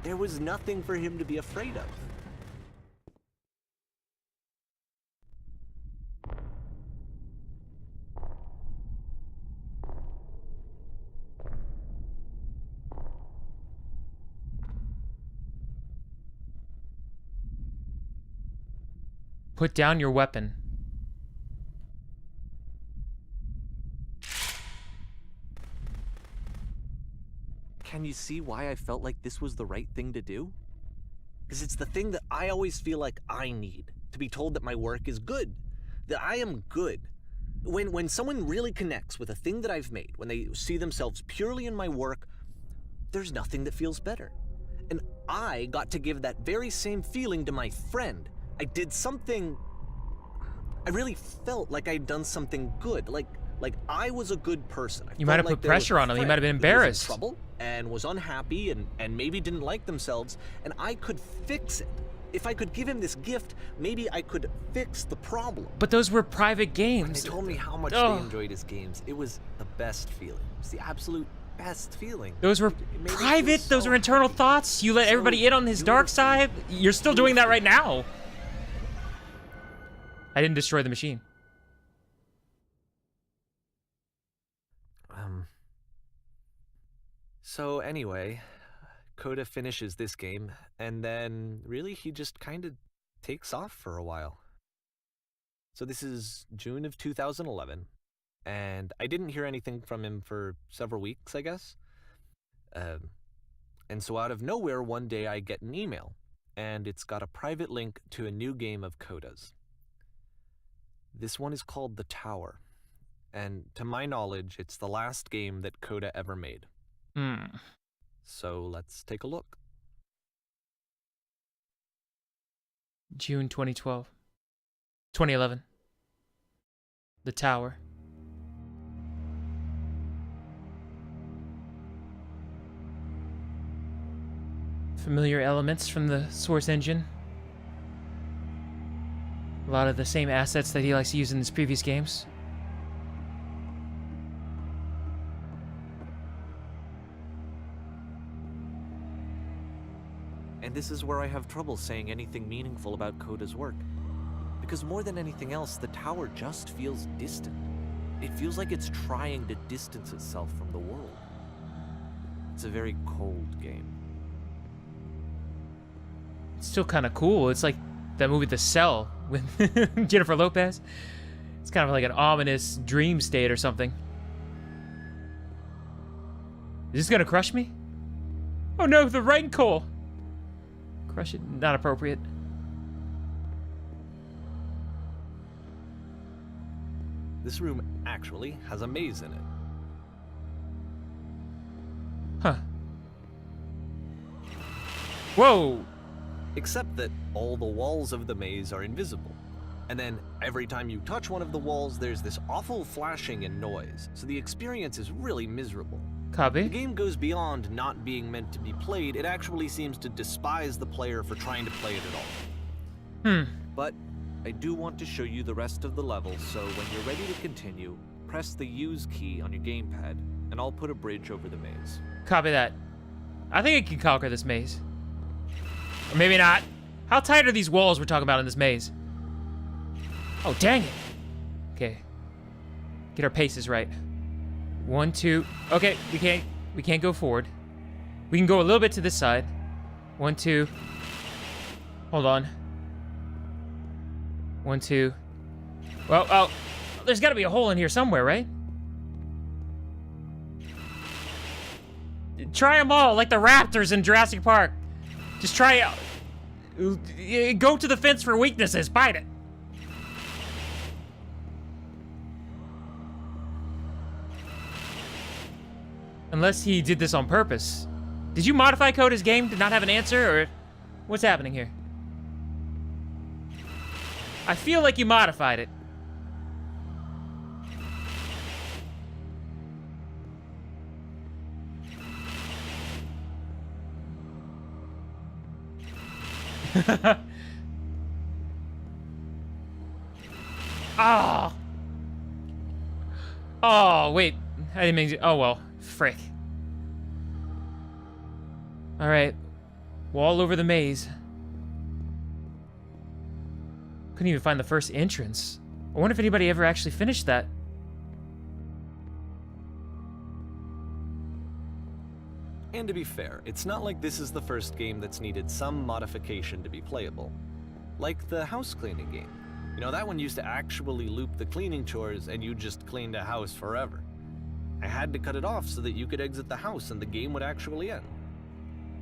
There was nothing for him to be afraid of. Put down your weapon. Can you see why I felt like this was the right thing to do? Because it's the thing that I always feel like I need to be told that my work is good, that I am good. When someone really connects with a thing that I've made, when they see themselves purely in my work, there's nothing that feels better. And I got to give that very same feeling to my friend. I did something... I really felt like I'd done something good, like I was a good person. You might have put pressure on him. He might have been embarrassed. Trouble and was unhappy and maybe didn't like themselves, and I could fix it. If I could give him this gift, maybe I could fix the problem. But those were private When games. they told me how much they enjoyed his games, it was the best feeling. It was the absolute best feeling. Those were It made me feel private. Those so were internal happy. thoughts. You let So everybody in on his dark beautiful. side. You're still doing that right now. I didn't destroy the machine. So anyway, Coda finishes this game, and then really he just kind of takes off for a while. So this is June of 2011, and I didn't hear anything from him for several weeks, I guess. And so out of nowhere, one day I get an email, and it's got a private link to a new game of Coda's. This one is called The Tower, and to my knowledge, it's the last game that Coda ever made. So let's take a look. June 2012. 2011. The Tower. Familiar elements from the Source engine. A lot of the same assets that he likes to use in his previous games. And this is where I have trouble saying anything meaningful about Coda's work. Because more than anything else, the tower just feels distant. It feels like it's trying to distance itself from the world. It's a very cold game. It's still kind of cool. It's like that movie The Cell with Jennifer Lopez. It's kind of like an ominous dream state or something. Is this gonna crush me? Oh no, the raincoal! Crush it, not appropriate. This room actually has a maze in it. Huh. Whoa! Except that all the walls of the maze are invisible. And then every time you touch one of the walls, there's this awful flashing and noise. So the experience is really miserable. The Copy. game goes beyond not being meant to be played. It actually seems to despise the player for trying to play it at all. But I do want to show you the rest of the level, so when you're ready to continue, press the use key on your gamepad, and I'll put a bridge over the maze. Copy that. I think I can conquer this maze. Or maybe not. How tight are these walls we're talking about in this maze? Oh, dang it. Okay. Get our paces right. 1, 2. Okay, we can't go forward. We can go a little bit to this side. 1, 2. Hold on. 1, 2. Well, oh, there's got to be a hole in here somewhere, right? Try them all, like the raptors in Jurassic Park. Just try it. Go to the fence for weaknesses. Bite it. Unless he did this on purpose. Did you modify Coda's game to not have an answer, or what's happening here? I feel like you modified it. Oh. Oh, wait. I didn't mean to. Oh, well. Frick. Alright. Wall over the maze. Couldn't even find the first entrance. I wonder if anybody ever actually finished that. And to be fair, it's not like this is the first game that's needed some modification to be playable. Like the house cleaning game. You know, that one used to actually loop the cleaning chores and you just cleaned a house forever. I had to cut it off so that you could exit the house and the game would actually end.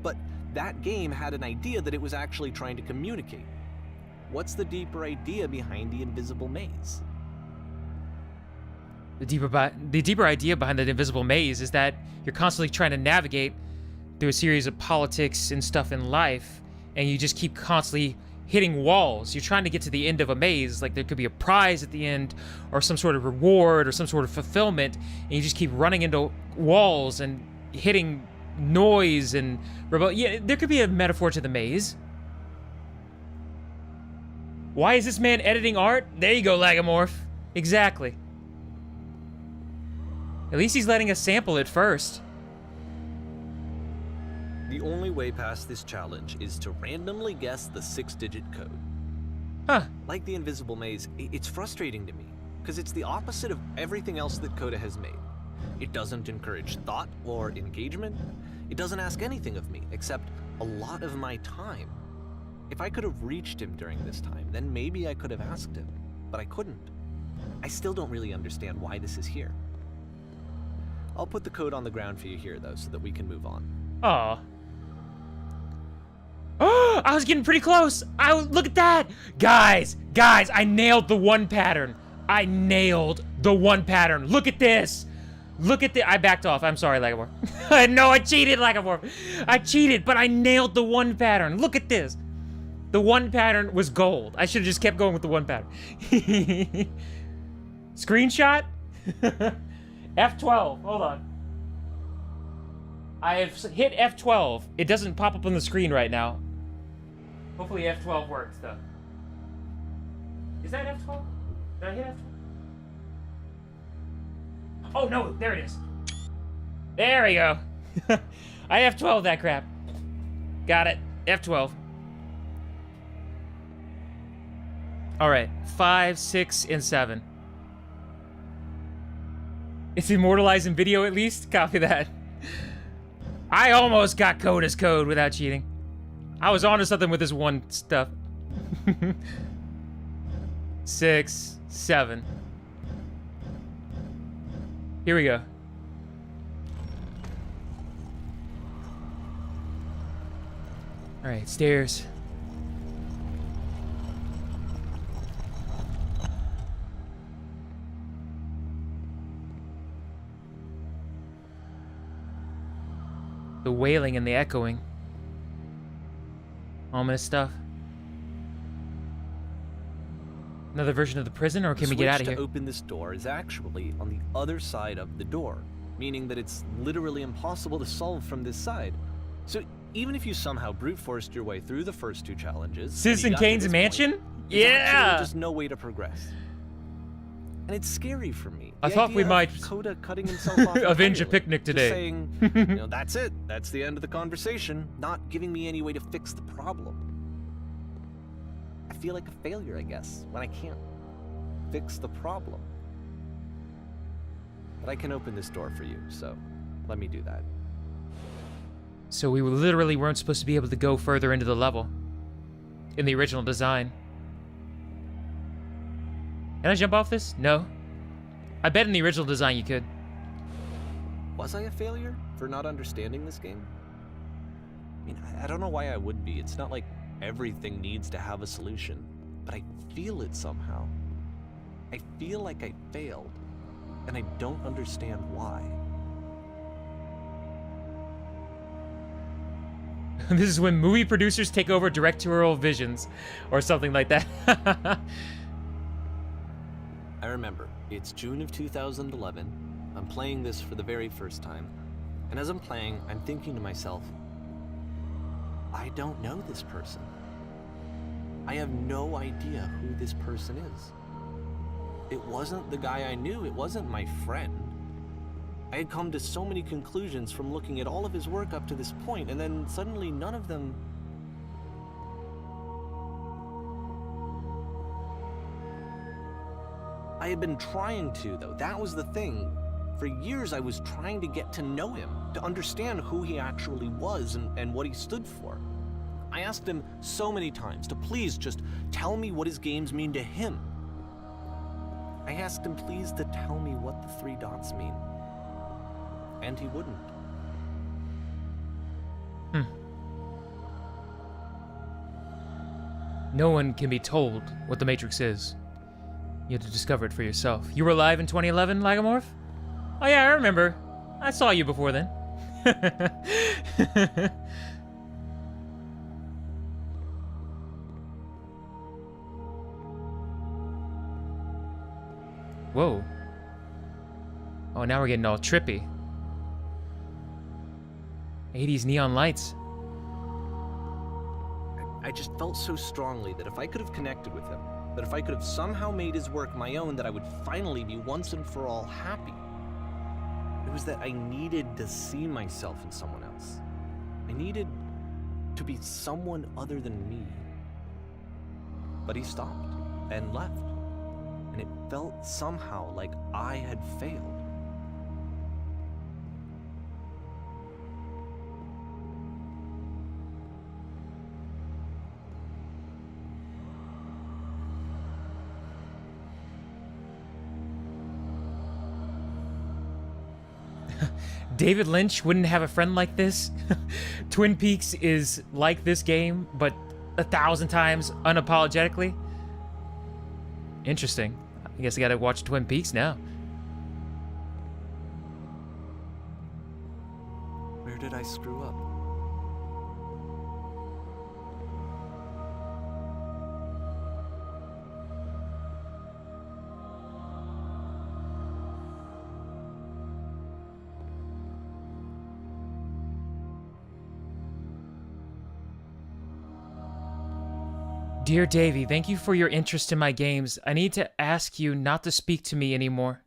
But that game had an idea that it was actually trying to communicate. What's the deeper idea behind the invisible maze? The deeper idea behind the invisible maze is that you're constantly trying to navigate through a series of politics and stuff in life, and you just keep constantly hitting walls. You're trying to get to the end of a maze, like there could be a prize at the end, or some sort of reward, or some sort of fulfillment, and you just keep running into walls and hitting noise and yeah, there could be a metaphor to the maze. Why is this man editing art? There you go, Lagomorph. Exactly. At least he's letting us sample it first. The only way past this challenge is to randomly guess the 6-digit code. Huh. Like the invisible maze, it's frustrating to me, because it's the opposite of everything else that Coda has made. It doesn't encourage thought or engagement. It doesn't ask anything of me, except a lot of my time. If I could have reached him during this time, then maybe I could have asked him, but I couldn't. I still don't really understand why this is here. I'll put the code on the ground for you here, though, so that we can move on. Aw. Oh, I was getting pretty close. Look at that. Guys, I nailed the one pattern. Look at this. I backed off. I'm sorry, Lagomorph. No, I cheated, Lagomorph. I cheated, but I nailed the one pattern. Look at this. The one pattern was gold. I should have just kept going with the one pattern. Screenshot? F12. Hold on. I have hit F12. It doesn't pop up on the screen right now. Hopefully F12 works, though. Is that F12? Did I hit F12? Oh, no. There it is. There we go. I F12 that crap. Got it. F12. All right. 5, 6, and 7. It's immortalized in video at least? Copy that. I almost got Coda's code without cheating. I was onto something with this one stuff. 6, 7. Here we go. All right, stairs. The wailing and the echoing. Ominous stuff. Another version of the prison, or can we get out of here? The switch to open this door is actually on the other side of the door, meaning that it's literally impossible to solve from this side. So even if you somehow brute forced your way through the first 2 challenges, Citizen Kane's mansion? There's Yeah! actually just no way to progress. And it's scary for me. I thought we might Coda cutting himself off avenge a entirely, picnic just today. saying, that's it. That's the end of the conversation. Not giving me any way to fix the problem. I feel like a failure, I guess, when I can't fix the problem. But I can open this door for you, so let me do that. So we literally weren't supposed to be able to go further into the level in the original design. Can I jump off this? No. I bet in the original design you could. Was I a failure for not understanding this game? I mean, I don't know why I would be. It's not like everything needs to have a solution, but I feel it somehow. I feel like I failed, and I don't understand why. This is when movie producers take over directorial visions, or something like that. I remember, it's June of 2011. I'm playing this for the very first time, and as I'm playing, I'm thinking to myself, I don't know this person. I have no idea who this person is. It wasn't the guy I knew, it wasn't my friend. I had come to so many conclusions from looking at all of his work up to this point, and then suddenly none of them... I had been trying to, though. That was the thing. For years, I was trying to get to know him, to understand who he actually was and what he stood for. I asked him so many times to please just tell me what his games mean to him. I asked him please to tell me what the 3 dots mean. And he wouldn't. No one can be told what the Matrix is. You have to discover it for yourself. You were alive in 2011, Lagomorph? Oh yeah, I remember. I saw you before then. Whoa. Oh, now we're getting all trippy. 80s neon lights. I just felt so strongly that if I could have connected with him, that if I could have somehow made his work my own, that I would finally be once and for all happy. It was that I needed to see myself in someone else. I needed to be someone other than me. But he stopped and left, and it felt somehow like I had failed. David Lynch wouldn't have a friend like this. Twin Peaks is like this game, but 1,000 times unapologetically. Interesting. I guess I gotta watch Twin Peaks now. Where did I screw up? Dear Davey, thank you for your interest in my games. I need to ask you not to speak to me anymore.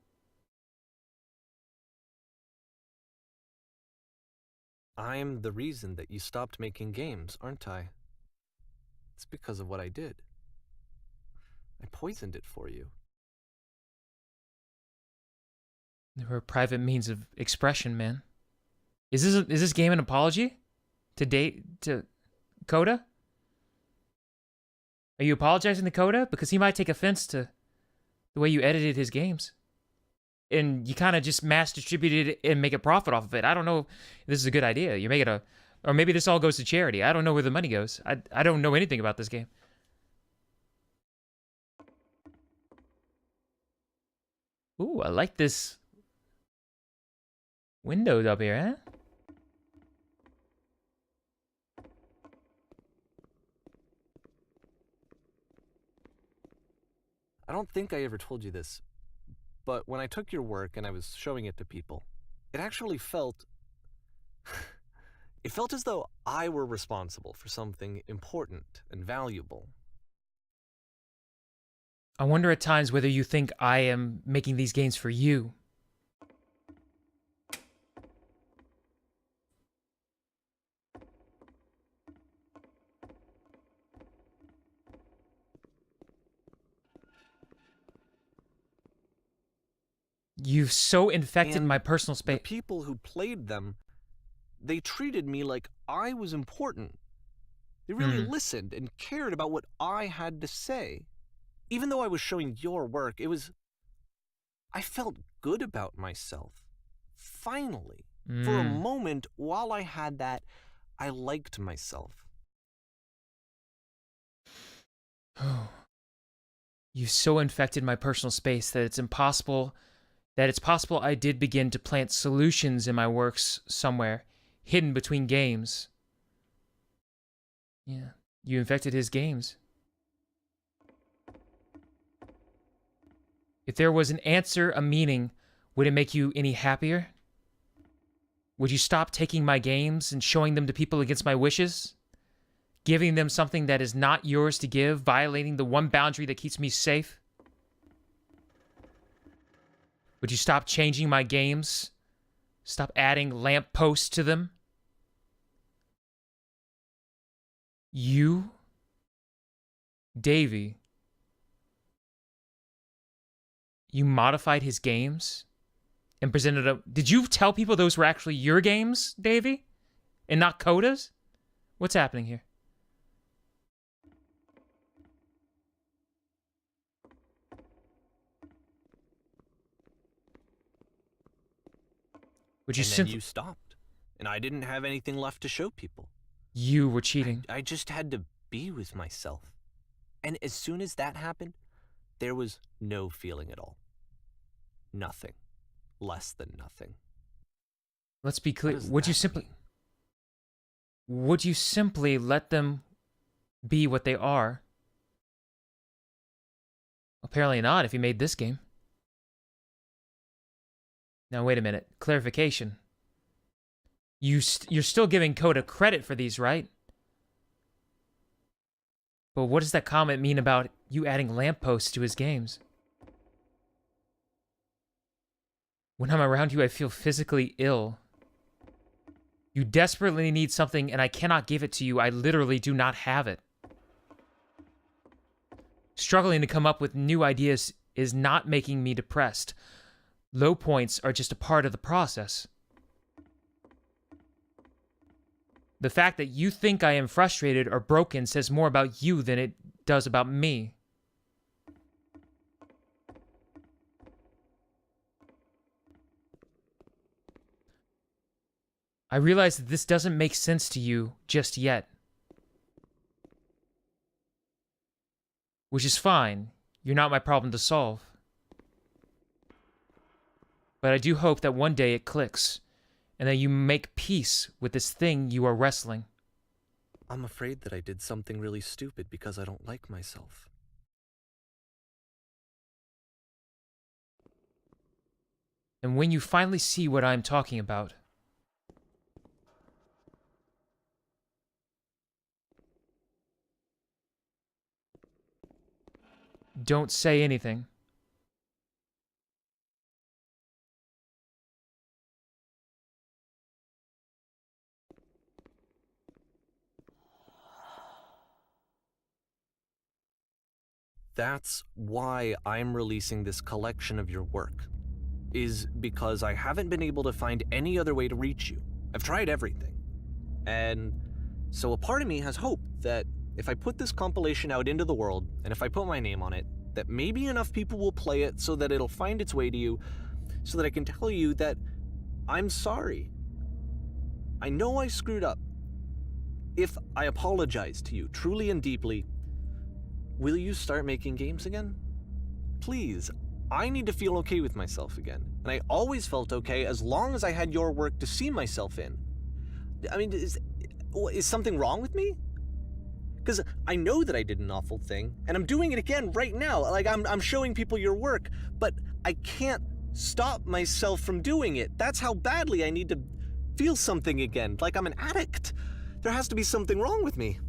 I'm the reason that you stopped making games, aren't I? It's because of what I did. I poisoned it for you. There were private means of expression, man. Is this game an apology to Coda? Are you apologizing to Coda? Because he might take offense to the way you edited his games. And you kind of just mass distributed it and make a profit off of it. I don't know if this is a good idea. You make it or maybe this all goes to charity. I don't know where the money goes. I don't know anything about this game. Ooh, I like this window up here, huh? I don't think I ever told you this, but when I took your work and I was showing it to people, it actually felt... it felt as though I were responsible for something important and valuable. I wonder at times whether you think I am making these games for you. You've so infected And my personal The space. people who played them, they treated me like I was important. They really listened and cared about what I had to say. Even though I was showing your work, I felt good about myself. Finally. For a moment, while I had that, I liked myself. Oh. You've so infected my personal space that it's possible I did begin to plant solutions in my works somewhere, hidden between games. Yeah, you infected his games. If there was an answer, a meaning, would it make you any happier? Would you stop taking my games and showing them to people against my wishes? Giving them something that is not yours to give, violating the one boundary that keeps me safe? Would you stop changing my games? Stop adding lampposts to them? You, Davey, you modified his games and presented them. Did you tell people those were actually your games, Davey? And not Coda's? What's happening here? Would you And then simply... you stopped, and I didn't have anything left to show people. You were cheating. I just had to be with myself. And as soon as that happened, there was no feeling at all. Nothing. Less than nothing. Let's be clear. What does Would you that simply... mean? Would you simply let them be what they are? Apparently not if you made this game. Now, wait a minute. Clarification. You're still giving Coda credit for these, right? But what does that comment mean about you adding lampposts to his games? When I'm around you, I feel physically ill. You desperately need something, and I cannot give it to you. I literally do not have it. Struggling to come up with new ideas is not making me depressed. Low points are just a part of the process. The fact that you think I am frustrated or broken says more about you than it does about me. I realize that this doesn't make sense to you just yet. Which is fine. You're not my problem to solve. But I do hope that one day it clicks, and that you make peace with this thing you are wrestling. I'm afraid that I did something really stupid because I don't like myself. And when you finally see what I'm talking about, don't say anything. That's why I'm releasing this collection of your work, is because I haven't been able to find any other way to reach you. I've tried everything. And so a part of me has hope that if I put this compilation out into the world, and if I put my name on it, that maybe enough people will play it so that it'll find its way to you, so that I can tell you that I'm sorry. I know I screwed up. If I apologize to you truly and deeply, will you start making games again? Please, I need to feel okay with myself again. And I always felt okay as long as I had your work to see myself in. I mean, is something wrong with me? Because I know that I did an awful thing, and I'm doing it again right now. Like, I'm showing people your work, but I can't stop myself from doing it. That's how badly I need to feel something again, like I'm an addict. There has to be something wrong with me.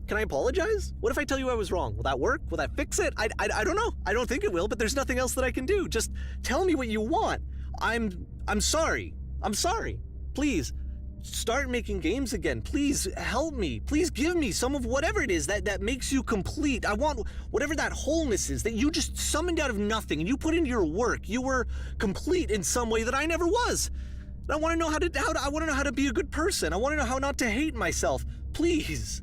Can I apologize? What if I tell you I was wrong? Will that work? Will that fix it? I don't know. I don't think it will, but there's nothing else that I can do. Just tell me what you want. I'm sorry. I'm sorry. Please, start making games again. Please help me. Please give me some of whatever it is that makes you complete. I want whatever that wholeness is that you just summoned out of nothing and you put into your work. You were complete in some way that I never was. And I want to know I want to know how to be a good person. I want to know how not to hate myself. Please.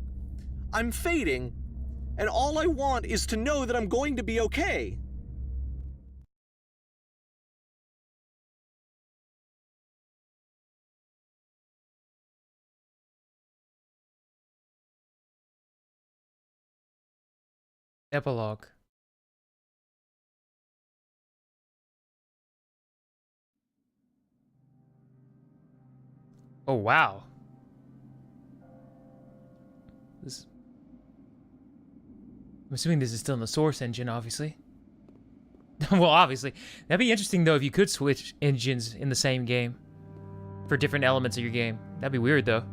I'm fading, and all I want is to know that I'm going to be okay. Epilogue. Oh, wow. I'm assuming this is still in the source engine, obviously. Well, obviously. That'd be interesting, though, if you could switch engines in the same game for different elements of your game. That'd be weird, though.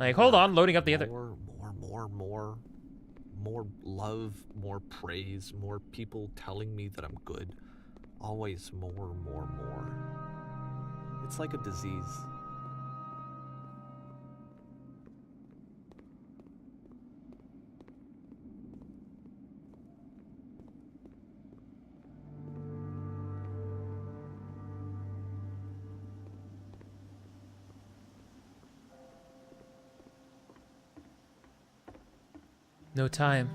Like, hold on, loading up the other... More love, more praise, more people telling me that I'm good. Always more. It's like a disease. No time.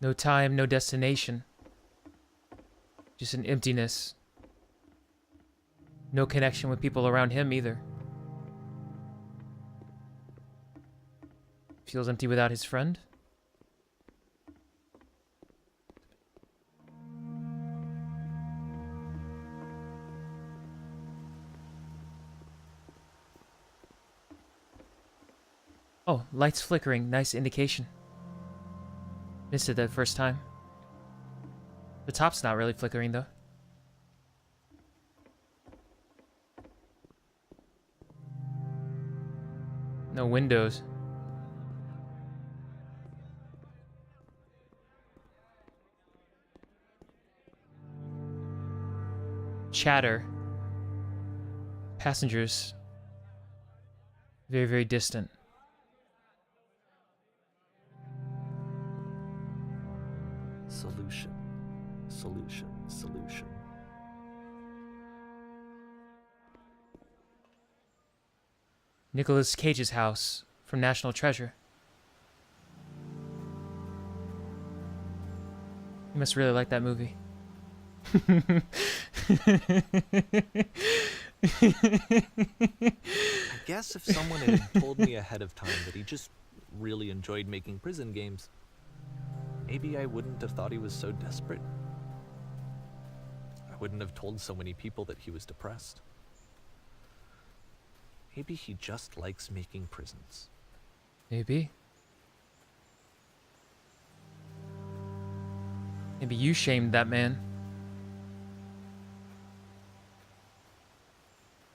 No time, no destination. Just an emptiness. No connection with people around him either. Feels empty without his friend. Oh, lights flickering. Nice indication. Missed it that first time. The top's not really flickering, though. No windows. Chatter. Passengers. Very, very distant. Solution. Solution. Solution. Nicolas Cage's house from National Treasure. You must really like that movie. I guess if someone had told me ahead of time that he just really enjoyed making prison games, maybe I wouldn't have thought he was so desperate. I wouldn't have told so many people that he was depressed. Maybe he just likes making prisons. Maybe. Maybe you shamed that man.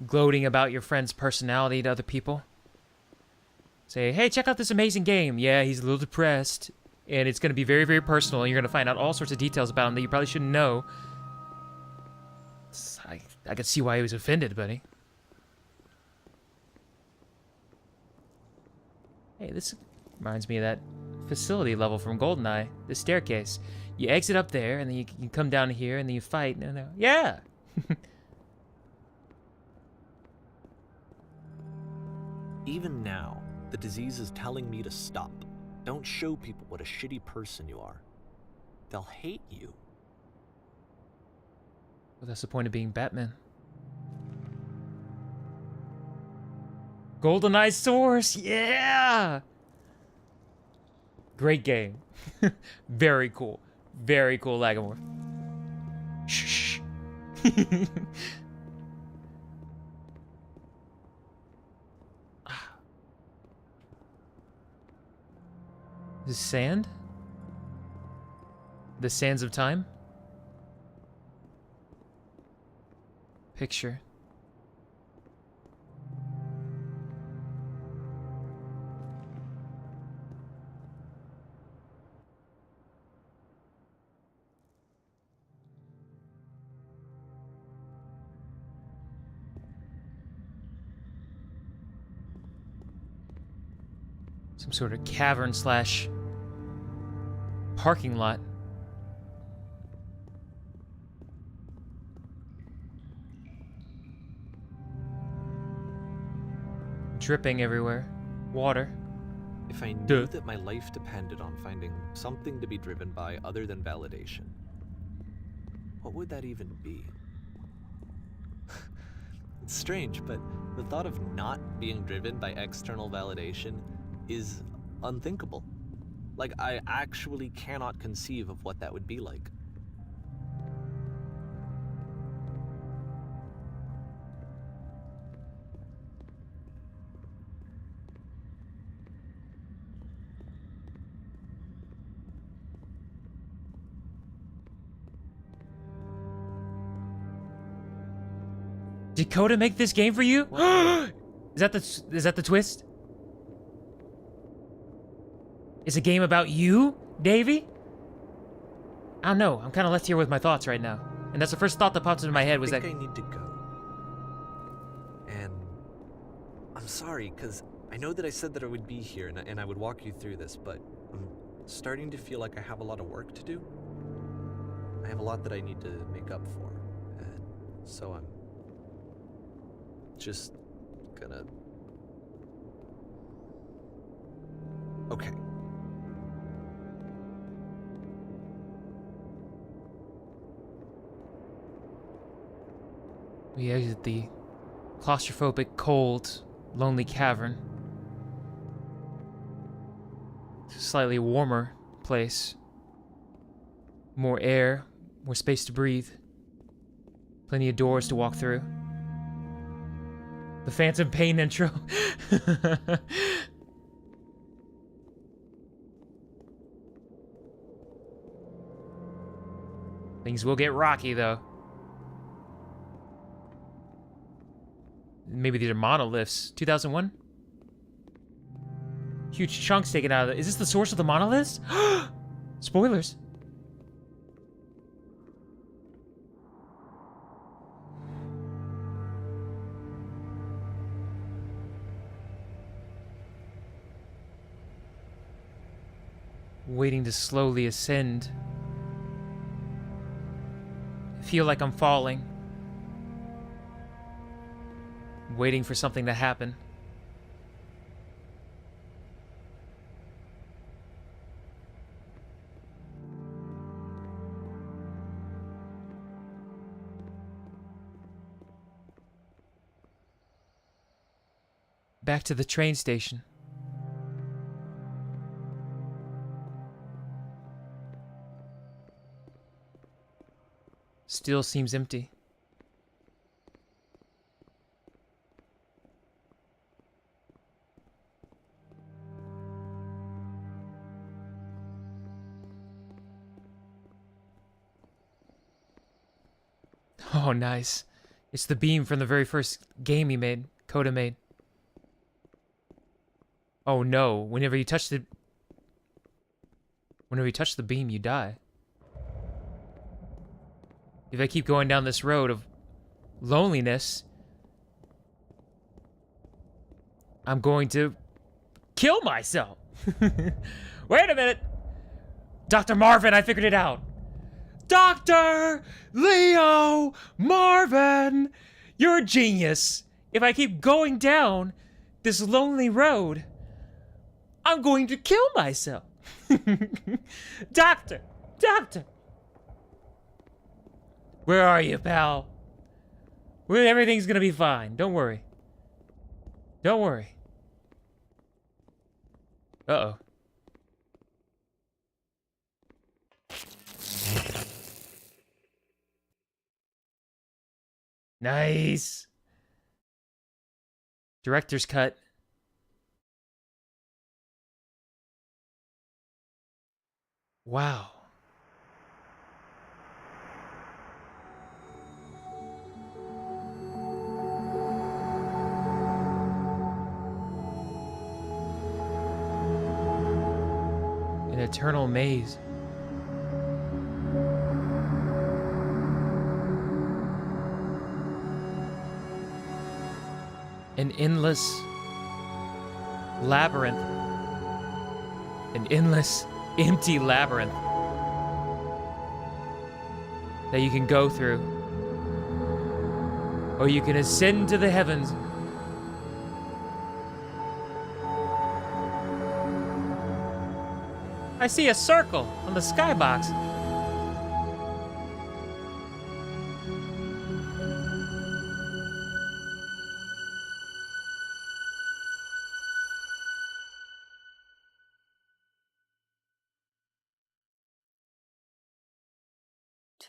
Gloating about your friend's personality to other people. Say, hey, check out this amazing game. Yeah, he's a little depressed. And it's going to be very, very personal. And you're going to find out all sorts of details about him that you probably shouldn't know. I could see why he was offended, buddy. Hey, this reminds me of that facility level from GoldenEye. The staircase. You exit up there, and then you can come down here, and then you fight. No. Yeah! Even now, the disease is telling me to stop. Don't show people what a shitty person you are. They'll hate you. Well, that's the point of being Batman. GoldenEye Source! Yeah! Great game. Very cool. Very cool, Lagomorph. Shh. Is this sand? The sands of time? Picture. Some sort of cavern slash parking lot. Dripping everywhere. Water. If I knew that my life depended on finding something to be driven by other than validation, what would that even be? It's strange, but the thought of not being driven by external validation is unthinkable. Like, I actually cannot conceive of what that would be like. Did Coda make this game for you? Is that the twist? Is a game about you, Davey? I don't know. I'm kind of left here with my thoughts right now. And that's the first thought that popped into my head was I that... think I need to go. And I'm sorry, because I know that I said that I would be here and I would walk you through this, but I'm starting to feel like I have a lot of work to do. I have a lot that I need to make up for. And so I'm just gonna... Okay. We exit the claustrophobic, cold, lonely cavern. slightly warmer place. More air, more space to breathe. Plenty of doors to walk through. The Phantom Pain intro. Things will get rocky, though. Maybe these are monoliths. 2001? Huge chunks taken out of it. Is this the source of the monoliths? Spoilers. Waiting to slowly ascend. Feel like I'm falling. Waiting for something to happen. Back to the train station. Still seems empty. Oh, nice. It's the beam from the very first game he made, Coda made. Oh no, whenever you touch the beam, you die. If I keep going down this road of loneliness, I'm going to kill myself. Wait a minute. Dr. Marvin, I figured it out. Dr. Leo Marvin, you're a genius. If I keep going down this lonely road, I'm going to kill myself. Doctor, where are you, pal? Well, everything's gonna be fine. Don't worry. Don't worry. Uh-oh. Nice. Director's cut. Wow. An eternal maze. An endless labyrinth. An endless, empty labyrinth that you can go through. Or you can ascend to the heavens. I see a circle on the skybox.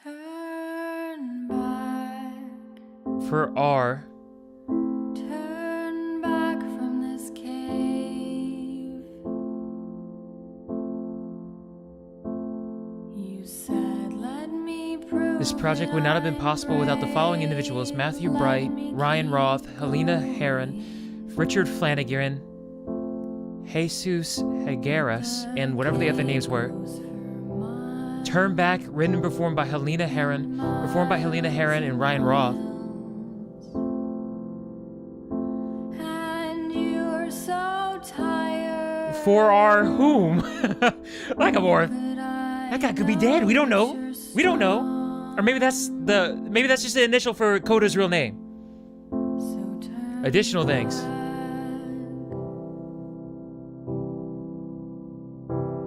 Turn back. For R. Turn back from this cave. You said, let me prove This project would not have been possible without the following individuals: Matthew Bright, Ryan Roth, Helena Herron, Richard Flanagan, Jesus Higueras, and whatever the other names were. Turn Back, written and performed by Helena Herron, and Ryan Roth. and you're so tired. For our whom? Lagamore. That guy could be dead. We don't know. We don't know. Or maybe that's just the initial for Coda's real name. So turn Additional things.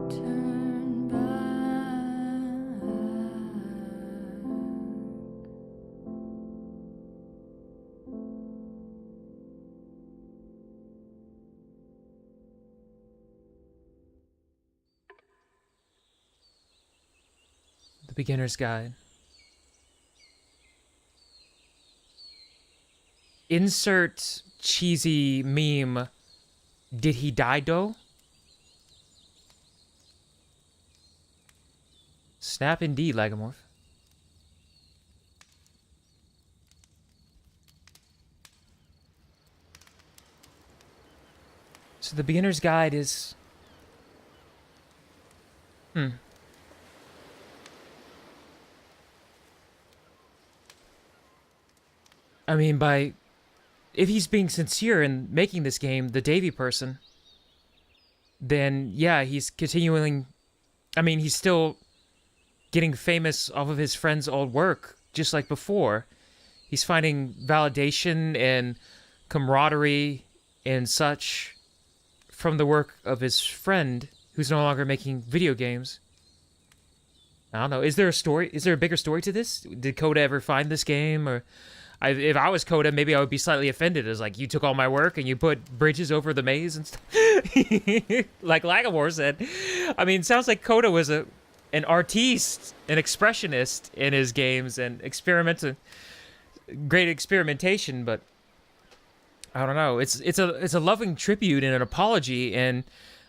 turn back. beginner's guide. Insert cheesy meme. Did he die, though? Snap indeed, Lagomorph. So the beginner's guide is... I mean, if he's being sincere in making this game, the Davy person, then yeah, he's continuing... I mean, he's still getting famous off of his friend's old work, just like before. He's finding validation and camaraderie and such from the work of his friend, who's no longer making video games. I don't know. Is there a story? Is there a bigger story to this? Did Coda ever find this game? Or if I was Coda, maybe I would be slightly offended. As like, you took all my work and you put bridges over the maze and stuff. Like Lagomorph said. I mean, it sounds like Coda was an artiste, an expressionist in his games, and great experimentation, but I don't know. It's a loving tribute and an apology and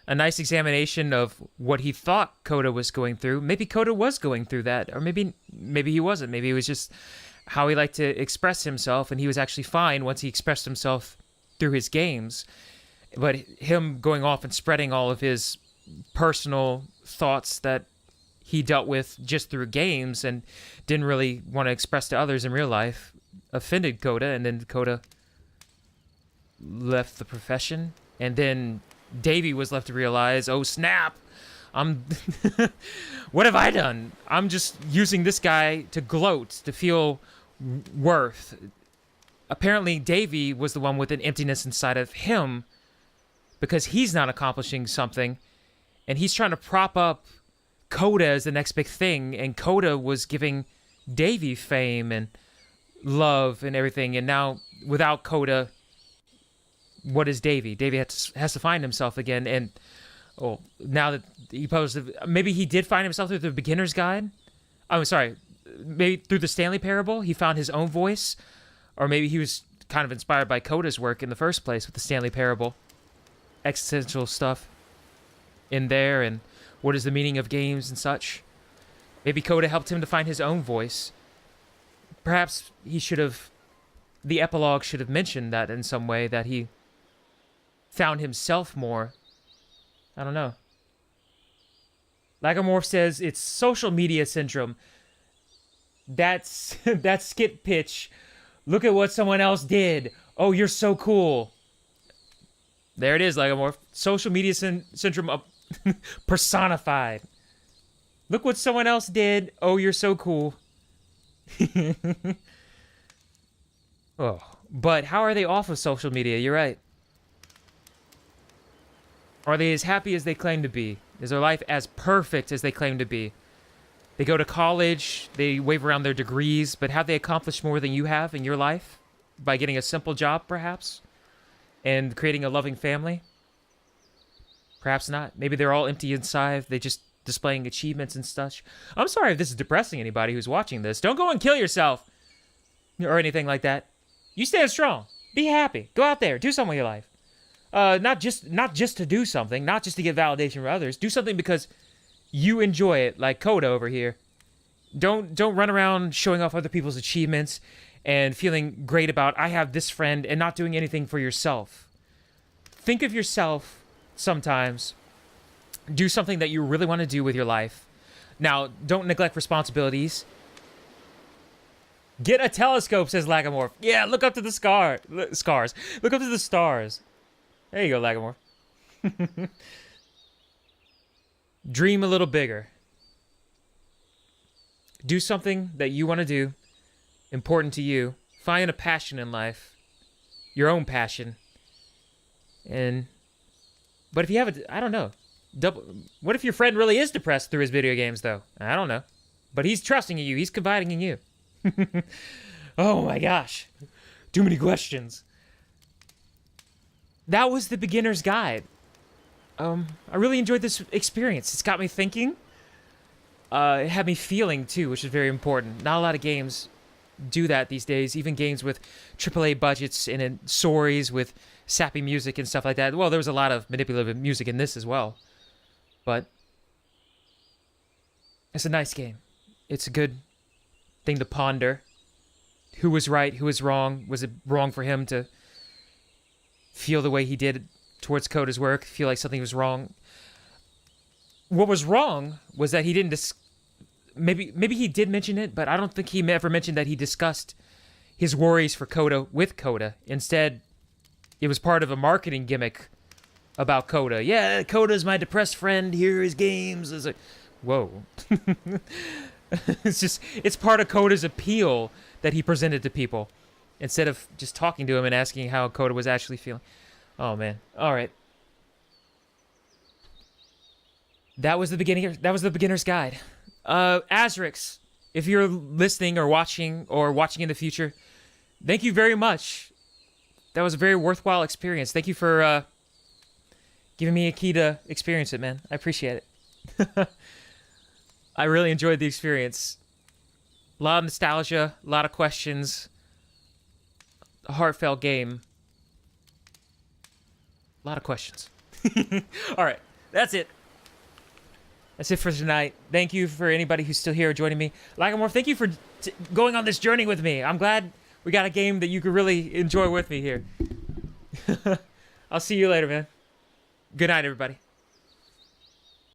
a nice examination of what he thought Coda was going through. Maybe Coda was going through that, or maybe he wasn't. Maybe it was just how he liked to express himself, and he was actually fine once he expressed himself through his games. But him going off and spreading all of his personal thoughts that he dealt with just through games and didn't really want to express to others in real life offended Coda, and then Coda left the profession, and then Davey was left to realize, oh snap, what have I done? I'm just using this guy to gloat, to feel worth. Apparently Davey was the one with an emptiness inside of him because he's not accomplishing something, and he's trying to prop up Coda as the next big thing, and Coda was giving Davey fame and love and everything, and now without Coda, what is Davey? Davey has to find himself again, and now that he posted, maybe he did find himself through the beginner's guide. I'm sorry, maybe through the Stanley Parable, he found his own voice, or maybe he was kind of inspired by Coda's work in the first place with the Stanley Parable, existential stuff in there, and what is the meaning of games and such. Maybe Coda helped him to find his own voice. Perhaps the epilogue should have mentioned that in some way, that he found himself more. I don't know. Lagomorph says it's social media syndrome. That's skit pitch. Look at what someone else did. Oh, you're so cool. There it is, Lagomorph. Social media syndrome personified. Look what someone else did. Oh, you're so cool. Oh, but how are they off of social media? You're right. Are they as happy as they claim to be? Is their life as perfect as they claim to be? They go to college, they wave around their degrees, but have they accomplished more than you have in your life? By getting a simple job, perhaps? And creating a loving family? Perhaps not. Maybe they're all empty inside. They just displaying achievements and such. I'm sorry if this is depressing anybody who's watching this. Don't go and kill yourself or anything like that. You stand strong. Be happy. Go out there. Do something with your life. Not just to do something. Not just to get validation from others. Do something because you enjoy it, like Coda over here. Don't run around showing off other people's achievements and feeling great about, I have this friend, and not doing anything for yourself. Think of yourself sometimes. Do something that you really want to do with your life. Now, don't neglect responsibilities. Get a telescope, says Lagomorph. Yeah, look up to the scars. Look up to the stars. There you go, Lagomorph. Dream a little bigger. Do something that you want to do, important to you. Find a passion in life. Your own passion. But if you have I don't know. What if your friend really is depressed through his video games, though? I don't know. But he's trusting in you. He's confiding in you. Oh my gosh. Too many questions. That was the beginner's guide. I really enjoyed this experience. It's got me thinking. It had me feeling too, which is very important. Not a lot of games do that these days. Even games with AAA budgets and stories with sappy music and stuff like that. Well, there was a lot of manipulative music in this as well, but it's a nice game. It's a good thing to ponder. Who was right? Who was wrong? Was it wrong for him to feel the way he did towards Koda's work? Feel like something was wrong? What was wrong was that he didn't maybe he did mention it, but I don't think he ever mentioned that he discussed his worries for Koda with Koda. Instead, it was part of a marketing gimmick about Koda. Yeah, Koda's my depressed friend. Here are his games. It's like, whoa. It's part of Koda's appeal that he presented to people instead of just talking to him and asking how Koda was actually feeling. Oh man. All right. That was the beginner's guide. Azrix, if you're listening or watching in the future, thank you very much. That was a very worthwhile experience. Thank you for giving me a key to experience it, man. I appreciate it. I really enjoyed the experience. A lot of nostalgia, a lot of questions, a heartfelt game. A lot of questions. All right, that's it. That's it for tonight. Thank you for anybody who's still here joining me. Lagamore, thank you for going on this journey with me. I'm glad we got a game that you could really enjoy with me here. I'll see you later, man. Good night, everybody.